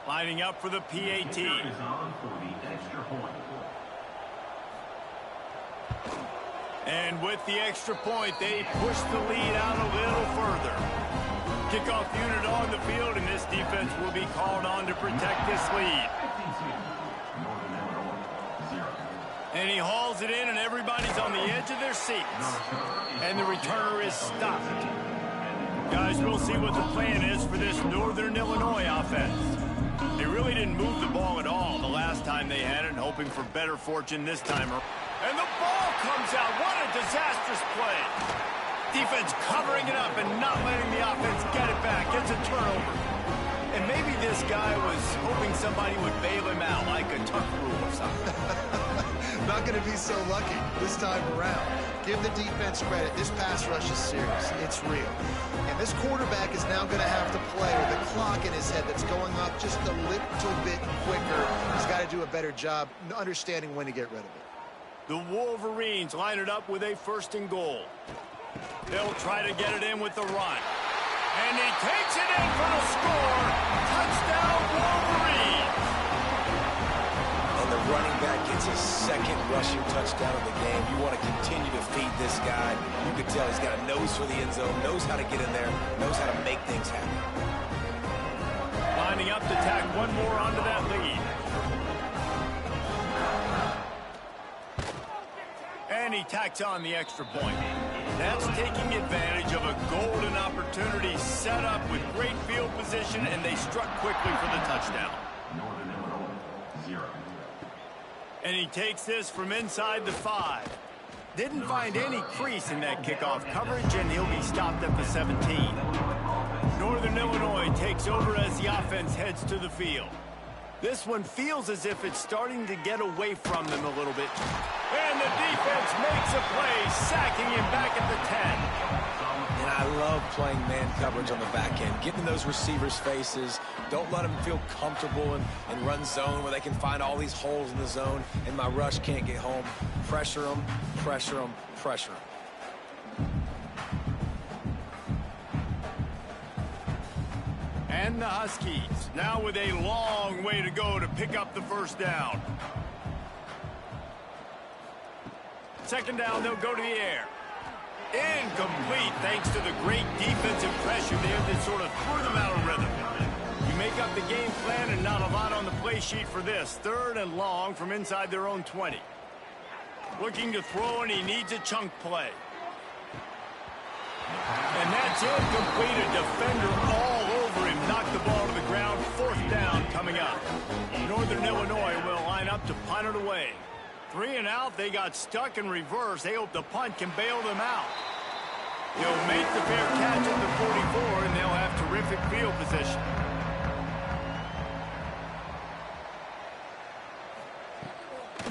Lining up for the PAT. And with the extra point, they push the lead out a little further. Kickoff unit on the field, and this defense will be called on to protect this lead. And he hauls it in, and everybody's on the edge of their seats. And the returner is stopped. Guys, we'll see what the plan is for this Northern Illinois offense. They really didn't move the ball at all the last time they had it, hoping for better fortune this time. And the ball comes out. What a disastrous play. Defense covering it up and not letting the offense get it back. It's a turnover. And maybe this guy was hoping somebody would bail him out like a tuck rule or something. Not going to be so lucky this time around. Give the defense credit. This pass rush is serious. It's real. And this quarterback is now going to have to play with a clock in his head that's going up just a little bit quicker. He's got to do a better job understanding when to get rid of it. The Wolverines line it up with a 1st and goal. They'll try to get it in with the run. And he takes it in for the score. Touchdown, Wolverines. And the running back gets his 2nd rushing touchdown of the game. You want to continue to feed this guy. You can tell he's got a nose for the end zone, knows how to get in there, knows how to make things happen. Lining up to tack one more onto that lead. And he tacks on the extra point. That's taking advantage of a golden opportunity set up with great field position, and they struck quickly for the touchdown. Northern Illinois, 0. And he takes this from inside the 5. Didn't find any crease in that kickoff coverage, and he'll be stopped at the 17. Northern Illinois takes over as the offense heads to the field. This one feels as if it's starting to get away from them a little bit. And the defense makes a play, sacking him back at the 10. And I love playing man coverage on the back end, getting those receivers' faces. Don't let them feel comfortable and run zone where they can find all these holes in the zone, and my rush can't get home. Pressure them, pressure them, pressure them. And the Huskies, now with a long way to go to pick up the first down. 2nd down, they'll go to the air. Incomplete, thanks to the great defensive pressure there that sort of threw them out of rhythm. You make up the game plan and not a lot on the play sheet for this. 3rd and long from inside their own 20. Looking to throw, and he needs a chunk play. And that's incomplete. A defender all over him. Knocked the ball to the ground. 4th down coming up. Northern Illinois will line up to punt it away. 3 and out. They got stuck in reverse. They hope the punt can bail them out. He'll make the fair catch at the 44, and they'll have terrific field position.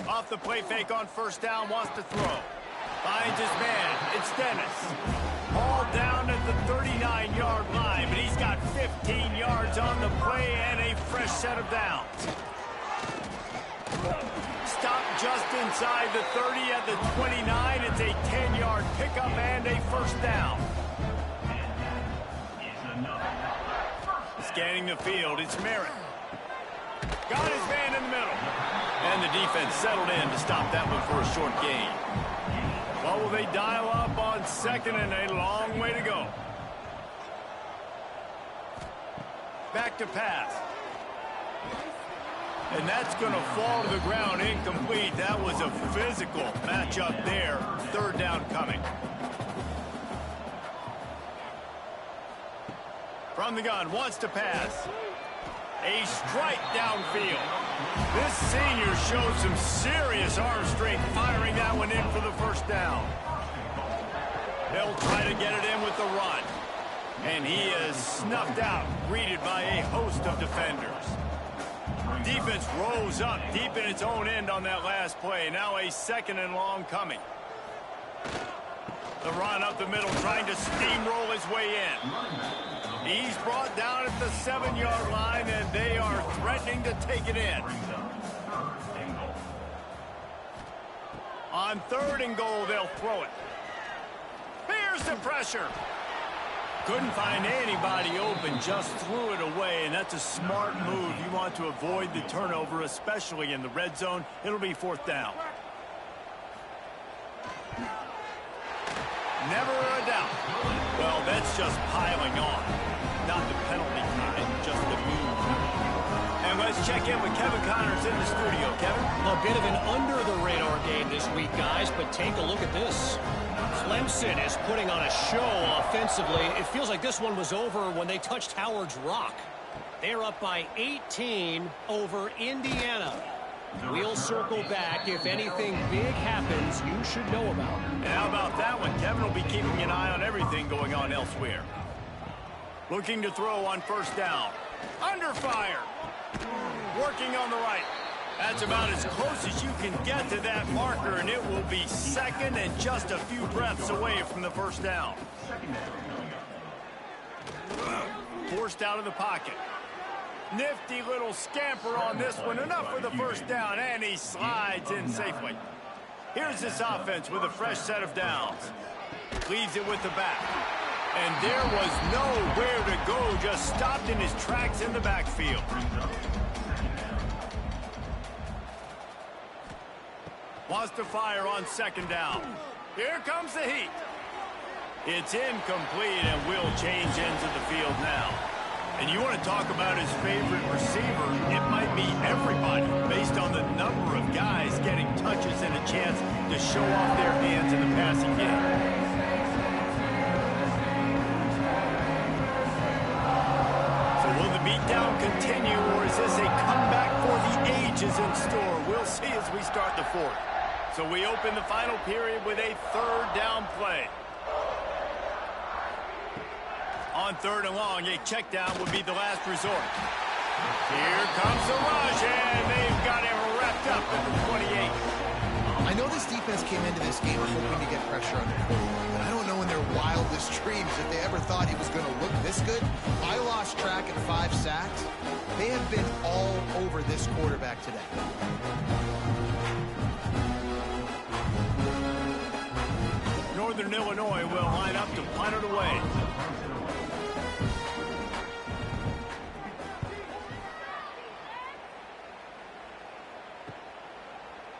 Off the play fake on first down, wants to throw. Finds his man. It's Dennis. All down at the 39-yard line, but he's got 15 yards on the play and a fresh set of downs. Stop just inside the 30 at the 29. It's a 10-yard pickup and a first down. Scanning the field, it's Merritt. Got his man in the middle. And the defense settled in to stop that one for a short gain. Well, will they dial up on second and a long way to go? Back to pass. And that's going to fall to the ground incomplete. That was a physical matchup there. Third down coming. From the gun, wants to pass. A strike downfield. This senior showed some serious arm strength firing that one in for the first down. They'll try to get it in with the run. And he is snuffed out, greeted by a host of defenders. Defense rose up deep in its own end on that last play. Now a second and long coming. The run up the middle, trying to steamroll his way in. He's brought down at the 7-yard line, and they are threatening to take it in. On 3rd and goal, they'll throw it. Here's the pressure. Couldn't find anybody open, just threw it away, and that's a smart move. You want to avoid the turnover, especially in the red zone. It'll be 4th down. Never a doubt. Well, that's just piling on. Not the penalty kind, just the move. And let's check in with Kevin Connors in the studio. Kevin? A bit of an under-the-radar game this week, guys, but take a look at this. Clemson is putting on a show offensively. It feels like this one was over when they touched Howard's Rock. They're up by 18 over Indiana. We'll circle back. If anything big happens, you should know about. And how about that one? Kevin will be keeping an eye on everything going on elsewhere. Looking to throw on first down. Under fire. Working on the right. That's about as close as you can get to that marker, and it will be second and just a few breaths away from the first down. Forced out of the pocket. Nifty little scamper on this one. Enough for the first down, and he slides in safely. Here's this offense with a fresh set of downs. Leads it with the back. And there was nowhere to go, just stopped in his tracks in the backfield. Wants to fire on second down. Here comes the heat. It's incomplete and will change ends of the field now. And you want to talk about his favorite receiver, it might be everybody based on the number of guys getting touches and a chance to show off their hands in the passing game. Beatdown continue, or is this a comeback for the ages in store? We'll see as we start the 4th. So we open the final period with a 3rd down play. On 3rd and long, a check down would be the last resort. Here comes the rush, and they've got him wrapped up at the 28. I know this defense came into this game hoping to get pressure on the quarterback, but I don't know in their wildest dreams if they ever thought he was going to look this good. I lost track at 5 sacks. They have been all over this quarterback today. Northern Illinois will line up to punt it away.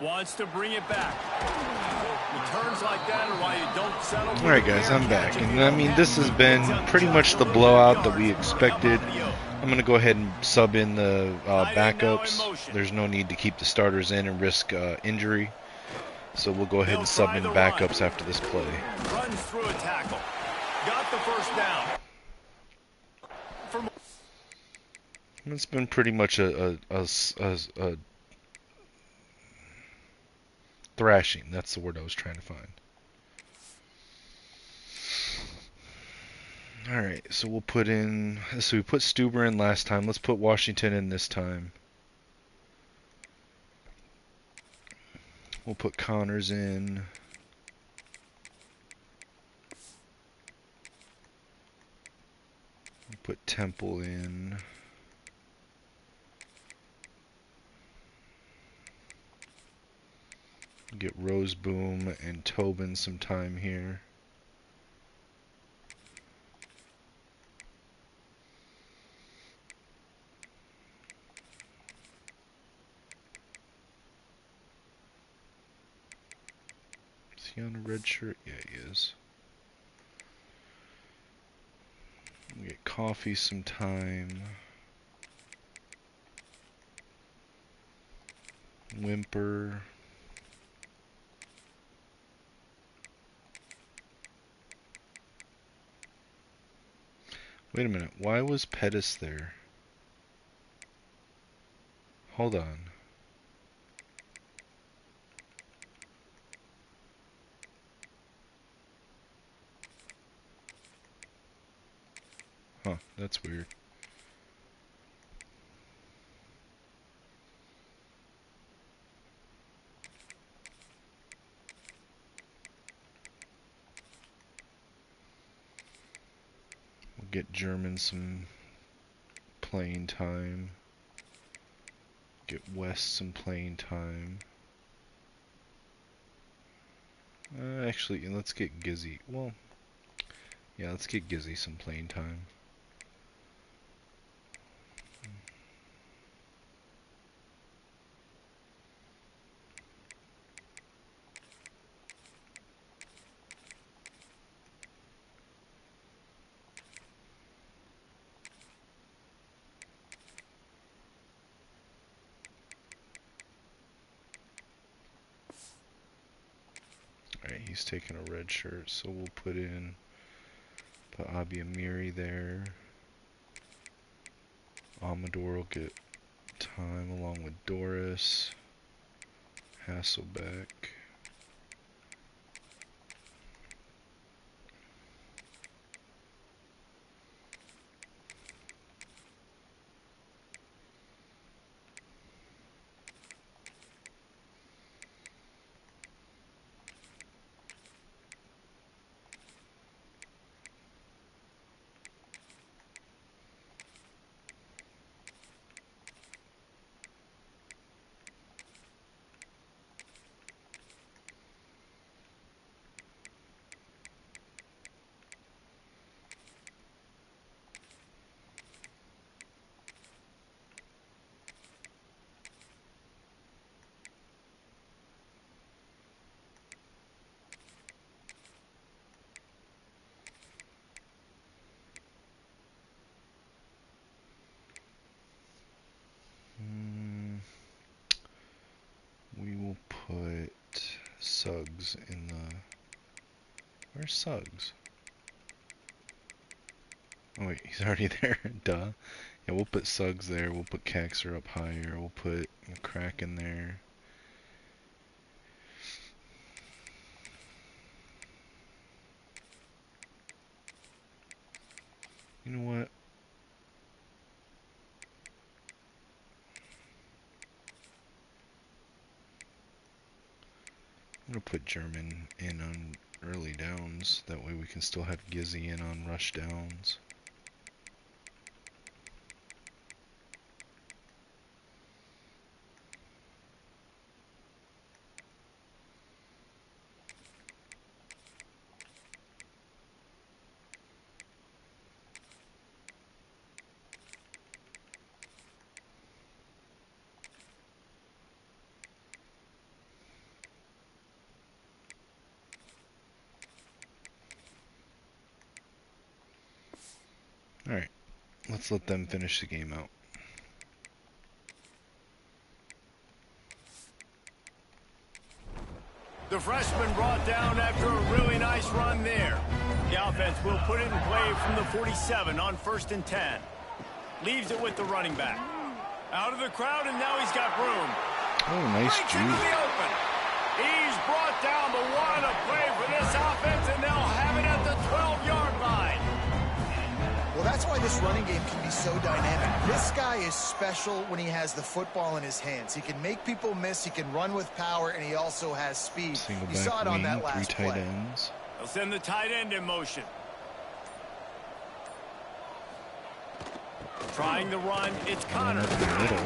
Wants to bring it back. Returns like that are why you don't settle. All right, guys, I'm back. And, I mean, this has been pretty much the blowout that we expected. I'm going to go ahead and sub in the backups. There's no need to keep the starters in and risk injury. So we'll go ahead and sub in the backups after this play. Runs through a tackle. Got the first down. It's been pretty much a Thrashing. That's the word I was trying to find. Alright, so we'll put in... So we put Stuber in last time. Let's put Washington in this time. We'll put Connors in. We'll put Temple in. Get Roseboom and Tobin some time here. Is he on a red shirt? Yeah, he is. We'll get Coffee some time. Whimper. Wait a minute, why was Pettis there? Hold on. Huh, that's weird. We'll get German some playing time. Get West some playing time. Actually, let's get Gizzy. Well, yeah, let's get Gizzy some playing time. Alright, he's taking a red shirt, so we'll put Abi Amiri there. Amador will get time along with Doris. Hasselbeck. We will put Suggs in the... Where's Suggs? Oh wait, he's already there. Duh. Yeah, we'll put Suggs there. We'll put Kaxer up higher. We'll put McCracken there. You know what? I'm gonna put German in on early downs. That way we can still have Gizzy in on rush downs. Alright, let's let them finish the game out. The freshman brought down after a really nice run there. The offense will put it in play from the 47 on 1st and 10. Leaves it with the running back. Out of the crowd, and now he's got room. Oh, nice Breaks juke. into the open. He's running game can be so dynamic. This guy is special when he has the football in his hands. He can make people miss, he can run with power, and he also has speed. Single You back saw it on wing, that last 3 tight play. ends. They'll send the tight end in motion. Trying the run, it's Run Connor. up the middle.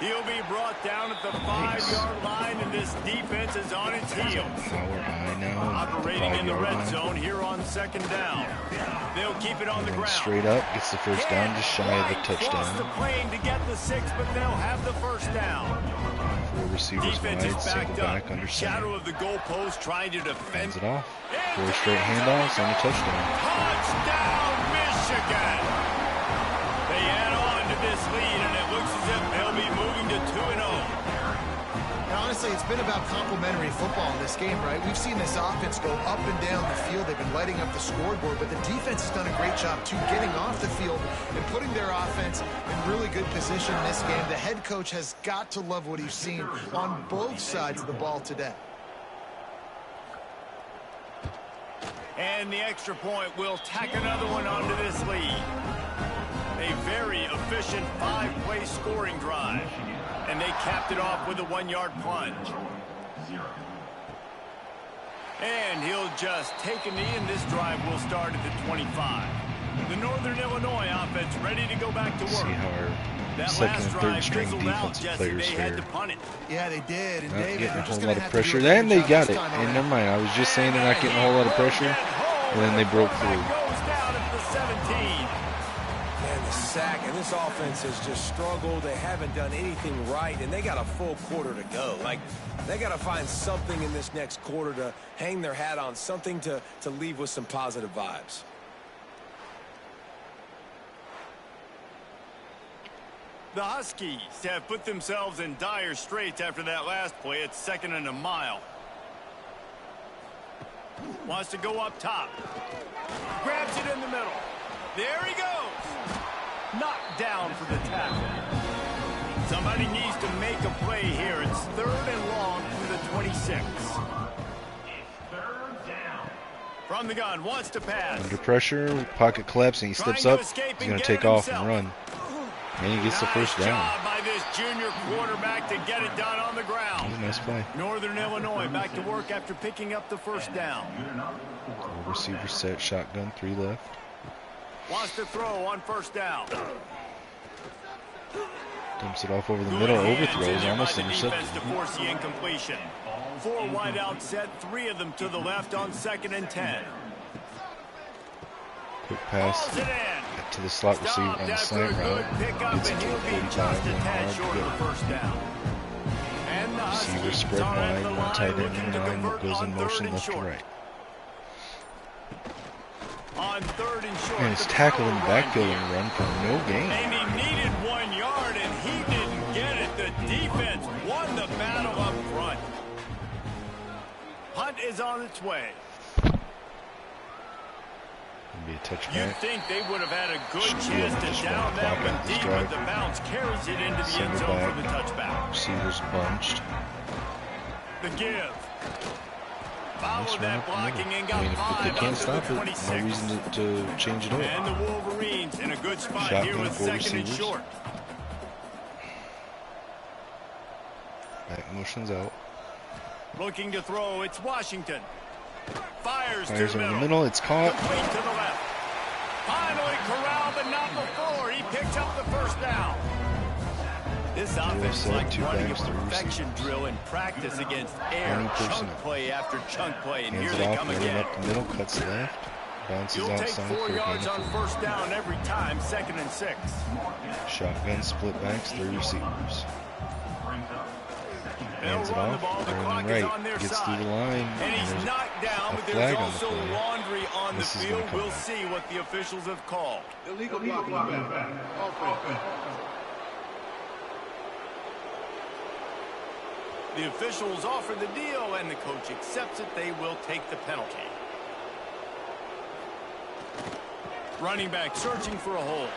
He'll be brought down at the 5-yard line, and this defense is on its heels. Power high now. Operating in the 5-yard red line. zone here on second down. They'll keep it on the And ground. straight up, gets the first down, just shy of a Cross the touchdown. plane to get the 6, but they'll have the first down. 4 receivers Defense is wide, single backed up. back under Shadow center. of the goalpost trying to defend. Hands it off. 4 straight handoffs and a touchdown. Touchdown, Michigan! They add on to this lead, and it looks as if they'll be moving to 2-0. Now, honestly, it's been about complementary football in this game, right? We've seen this offense go up and down the field. They've been lighting up the scoreboard, but the defense has done a great job, too, getting off the field and putting their offense in really good position in this game. The head coach has got to love what he's seen on both sides of the ball today. And the extra point will tack another one onto this lead. A very efficient 5-play scoring drive. And they capped it off with a 1-yard plunge. And he'll just take a knee, and this drive will start at the 25. The Northern Illinois offense ready to go back to work. See how our That second last and drive third string fizzled out, defensive Jesse. players They had to here. punt it. Yeah, they did. And Not David, getting a they're whole just lot going to of have pressure. to do a Then better they job got this it. time And around. never mind. I was just saying they're not getting a whole lot of pressure. And then they broke through. Goes down at the 17. And the sack, and this offense has just struggled. They haven't done anything right, and they got a full quarter to go. Like, they got to find something in this next quarter to hang their hat on, something to leave with some positive vibes. The Huskies have put themselves in dire straits after that last play. It's 2nd and a mile. Wants to go up top. Grabs it in the middle. There he goes. Knocked down for the tackle. Somebody needs to make a play here. It's 3rd and long from the 26. From the gun, wants to pass. Under pressure, pocket collapsing. He steps Trying up. to escape He's and going to get take it off himself. and run. And he gets the first Nice down. job by this junior quarterback to get it done on the That ground. was a nice play. Northern Illinois back to work after picking up the first down. Receiver set, shotgun, 3 left. Wants to throw on 1st down. Dumps it off over the Good middle, hands in overthrows, there by almost the defense intercepted. to force the incompletion. 4 wide out set, 3 of them to the left on 2nd and 10. Quick pass Balls it in. to the slot receiver Stopped on the after a slant good route. pickup, Gets it and to the he'll be 45, just a 1 tad yard short of the to go. first down. And the Receiver Huskies spread are at wide, the 1 line tight end looking in to line convert that goes in on 3rd motion and left to short. right. On 3rd and short. And it's the tackle in power the run backfield here. and run for no gain. And he needed 1 yard, and he didn't get it. The defense won the battle up front. Punt is on its way. It'll be a You'd touchback. think they would have had a good Should be chance able to to just down run the that clock one out this deep, but drive. the bounce carries it into the end Single zone for back. the touchback. Receivers bunched. The give. Nice Followed run that up the blocking middle. and I got mean, if 5 they up can't to stop the it, 26. no reason to change it up. And the Wolverines in a good spot Shotgun, here with 4 2nd and receivers. short. Back motions out. Looking to throw, it's Washington. Fires to Fires the over the middle. middle. It's caught. Complete to the left. Finally corralled, but not before. He picks up the first down. This offense is set, like 2 running a backs, 3 perfection receivers. drill in practice against air. 20 Chunk personnel. play after chunk play, and Hands here it they off, come running again. up the middle, cuts left. Bounces You'll take outside 4 for a gain yards of on 4. 1st down every time, 2nd and 6. Shotgun, split backs, 3 receivers. They'll Hands it run the off, ball. The running clock is right. on their Gets side. through the line. And he's there's knocked down, a but there's flag on the also play. laundry on the This is field. gonna come We'll back. see what the officials have called. Illegal blocking. Offense. The officials offer the deal, and the coach accepts it. They will take the penalty. Running back searching for a hole.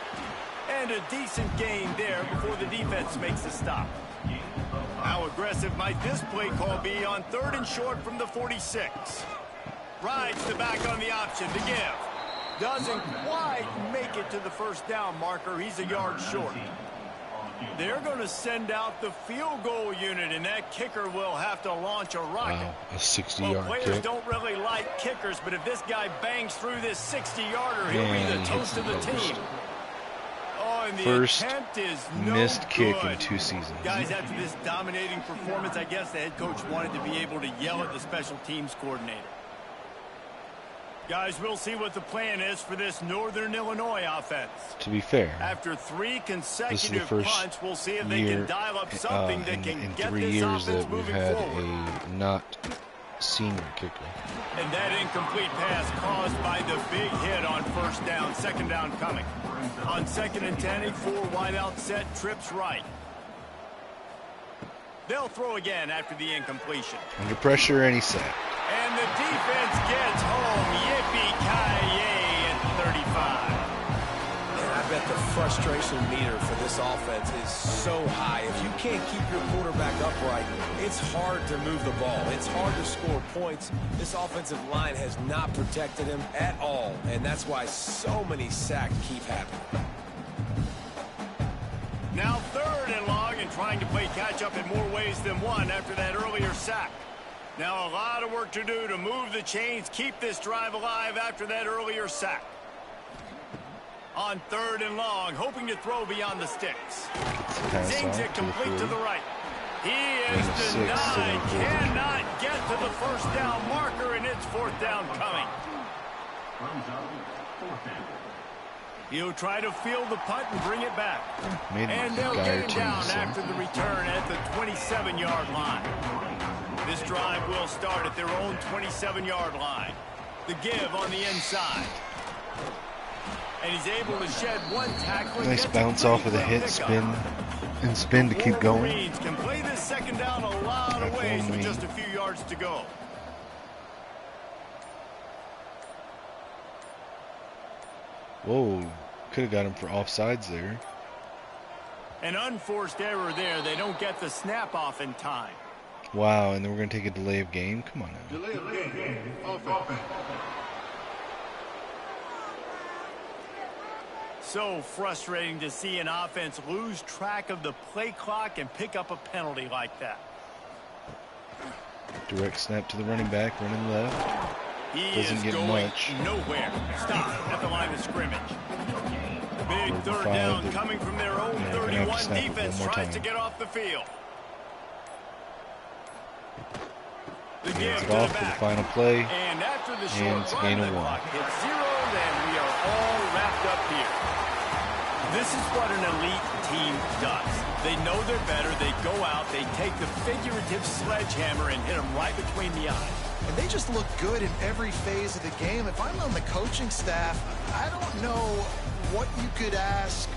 And a decent gain there before the defense makes a stop. How aggressive might this play call be on 3rd and short from the 46? Rides the back on the option to give. Doesn't quite make it to the first down marker. He's a yard short. They're going to send out the field goal unit, and that kicker will have to launch a rocket. Wow, a 60-yard players kick. don't really like kickers, but if this guy bangs through this 60-yarder, he'll be the toast of the team. Oh, and the First attempt is no missed kick good. in 2 seasons. Guys, after this dominating performance, I guess the head coach wanted to be able to yell at the special teams coordinator. Guys, we'll see what the plan is for this Northern Illinois offense. To be fair, After 3 this is the consecutive first punts, we'll see if they can dial up something that can in get 3 this years offense that we've moving had forward. a not senior kicker. And that incomplete pass caused by the big hit on first down. Second down coming. On 2nd and 10, a 4 wide out set, trips right. They'll throw again after the incompletion. Under pressure, and he's sacked. And the defense gets home. Yippee-ki-yay at 35. And I bet the frustration meter for this offense is so high. If you can't keep your quarterback upright, it's hard to move the ball. It's hard to score points. This offensive line has not protected him at all, and that's why so many sacks keep happening. Now 3rd and long, and trying to play catch-up in more ways than one after that earlier sack. Now a lot of work to do to move the chains, keep this drive alive after that earlier sack. On 3rd and long, hoping to throw beyond the sticks. Zings it complete to the right. He is denied, cannot get to the first down marker, and it's 4th down coming. He'll try to field the punt and bring it back. And they'll get him down after the return at the 27-yard line. This drive will start at their own 27-yard line. The give on the inside. And he's able to shed 1 tackle. Nice bounce off of the hit, spin to keep going. Wolverines can play this second down a lot of ways with just a few yards to go. Whoa, could have got him for offsides there. An unforced error there. They don't get the snap off in time. Wow, and then we're going to take a delay of game? Come on now. Delay of game. Offense. So frustrating to see an offense lose track of the play clock and pick up a penalty like that. Direct snap to the running back, running left. He Doesn't is get going much. nowhere. Stop at the line of scrimmage. Big 3rd down coming from their own 31. Defense tries to get off the field. The give Hands to it the off for the back. final play. And after the short And run, gain the of 1. clock hits 0, and we are all wrapped up here. This is what an elite team does. They know they're better. They go out. They take the figurative sledgehammer and hit them right between the eyes. And they just look good in every phase of the game. If I'm on the coaching staff, I don't know what you could ask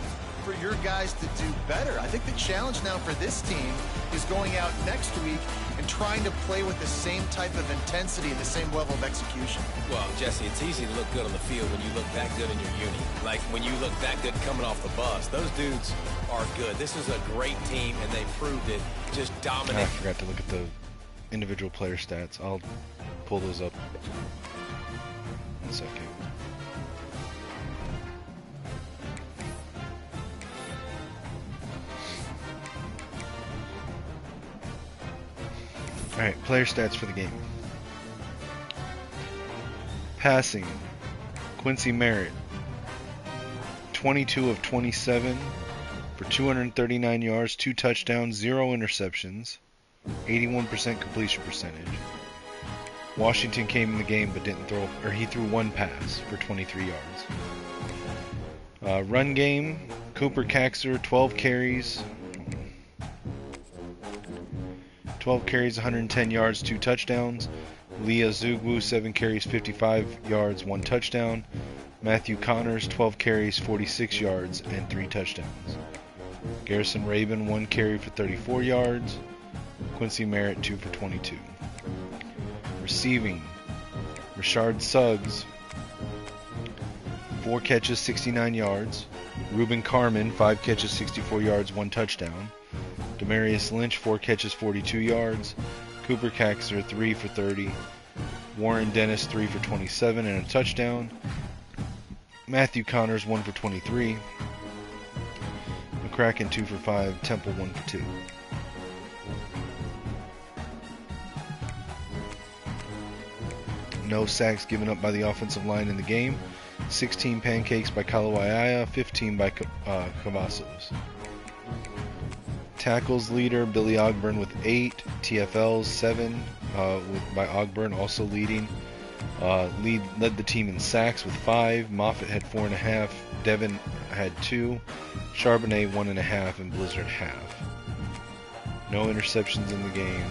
for your guys to do better. I think the challenge now for this team is going out next week and trying to play with the same type of intensity and the same level of execution. Well, Jesse, it's easy to look good on the field when you look that good in your uni. Like when you look that good coming off the bus. Those dudes are good. This is a great team, and they proved it. Just dominant. I forgot to look at the individual player stats. I'll pull those up. 1 second. Alright, player stats for the game. Passing, Quincy Merritt, 22 of 27 for 239 yards, 2 touchdowns, 0 interceptions, 81% completion percentage. Washington came in the game but didn't throw, or he threw 1 pass for 23 yards. Run game, Cooper Caxer, 12 carries, 110 yards, 2 touchdowns. Leah Zugwu, 7 carries, 55 yards, 1 touchdown. Matthew Connors, 12 carries, 46 yards, and 3 touchdowns. Garrison Rabin, 1 carry for 34 yards. Quincy Merritt, 2 for 22. Receiving, Rashard Suggs, 4 catches, 69 yards. Ruben Carmen, 5 catches, 64 yards, 1 touchdown. Demarius Lynch, 4 catches, 42 yards. Cooper Caxer, 3 for 30. Warren Dennis, 3 for 27 and a touchdown. Matthew Connors 1 for 23. McCracken 2 for 5. Temple 1 for 2. No sacks given up by the offensive line in the game. 16 pancakes by Kalawaiaya, 15 by Cavazos. Tackles leader Billy Ogburn with 8. TFLs 7 by Ogburn also leading. Led the team in sacks with 5. Moffitt had 4.5. Devin had 2. Charbonnet 1.5 and Blizzard half. No interceptions in the game.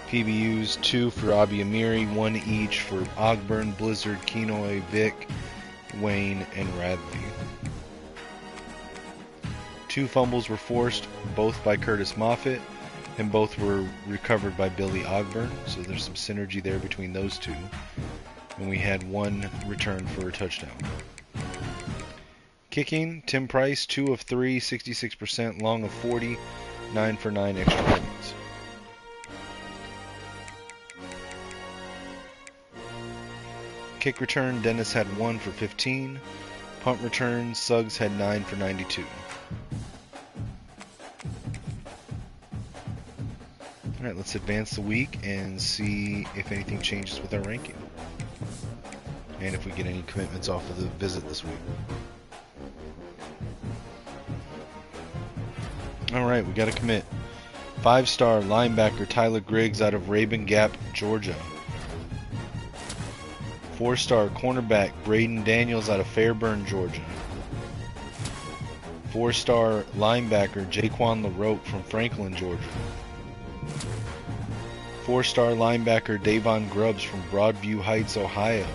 PBUs 2 for Abi Amiri, 1 each for Ogburn, Blizzard, Kenoy, Vic, Wayne, and Radley. 2 fumbles were forced, both by Curtis Moffitt, and both were recovered by Billy Ogburn, so there's some synergy there between those two. And we had 1 return for a touchdown. Kicking, Tim Price, 2 of 3, 66%, long of 40, 9 for 9 extra points. Kick return, Dennis had 1 for 15. Punt return, Suggs had 9 for 92. Alright, let's advance the week and see if anything changes with our ranking. And if we get any commitments off of the visit this week. Alright, we got a commit. 5-star linebacker Tyler Griggs out of Rabun Gap, Georgia. 4-star cornerback Braden Daniels out of Fairburn, Georgia. 4-star linebacker Jaquan LaRoque from Franklin, Georgia. 4-star linebacker Davon Grubbs from Broadview Heights, Ohio.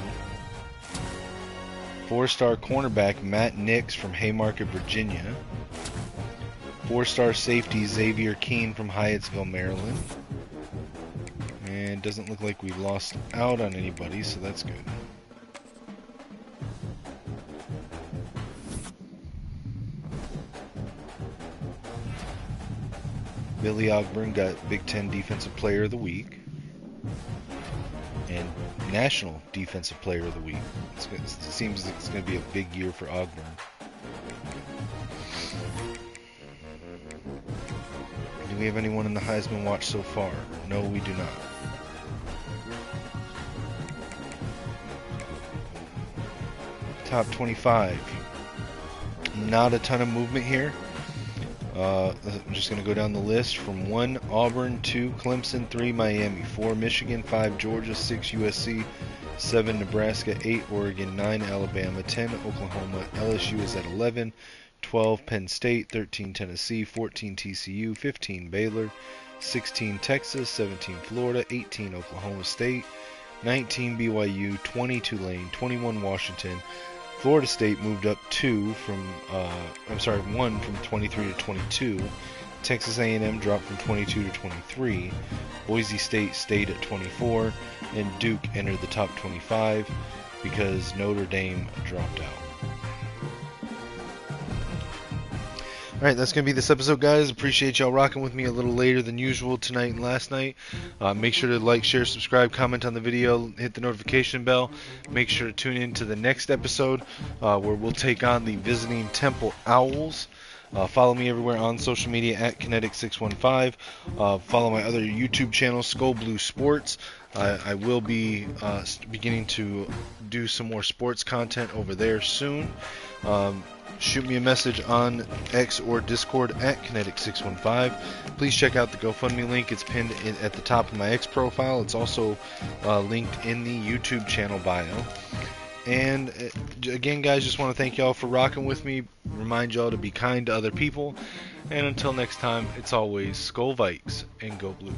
4-star cornerback Matt Nix from Haymarket, Virginia. 4-star safety Xavier Keene from Hyattsville, Maryland. And it doesn't look like we lost out on anybody, so that's good. Billy Ogburn got Big Ten Defensive Player of the Week and National Defensive Player of the Week. It seems like it's going to be a big year for Ogburn. Do we have anyone in the Heisman watch so far? No, we do not. Top 25. Not a ton of movement here. I'm just going to go down the list from 1 Auburn, 2 Clemson, 3 Miami, 4 Michigan, 5 Georgia, 6 USC, 7 Nebraska, 8 Oregon, 9 Alabama, 10 Oklahoma, LSU is at 11, 12 Penn State, 13 Tennessee, 14 TCU, 15 Baylor, 16 Texas, 17 Florida, 18 Oklahoma State, 19 BYU, 20 Tulane, 21 Washington. Florida State moved up 1 from 23 to 22. Texas A&M dropped from 22 to 23. Boise State stayed at 24, and Duke entered the top 25 because Notre Dame dropped out. Alright, that's going to be this episode, guys. Appreciate y'all rocking with me a little later than usual tonight and last night. Make sure to like, share, subscribe, comment on the video, hit the notification bell. Make sure to tune in to the next episode where we'll take on the visiting Temple Owls. Follow me everywhere on social media at Kinetic615. Follow my other YouTube channel, Skull Blue Sports. I will be beginning to do some more sports content over there soon. Shoot me a message on X or Discord at Kinetic615. Please check out the GoFundMe link. It's pinned at the top of my X profile. It's also linked in the YouTube channel bio. And again, guys, just want to thank y'all for rocking with me. Remind y'all to be kind to other people. And until next time, it's always Skull Vikes and Go Blue.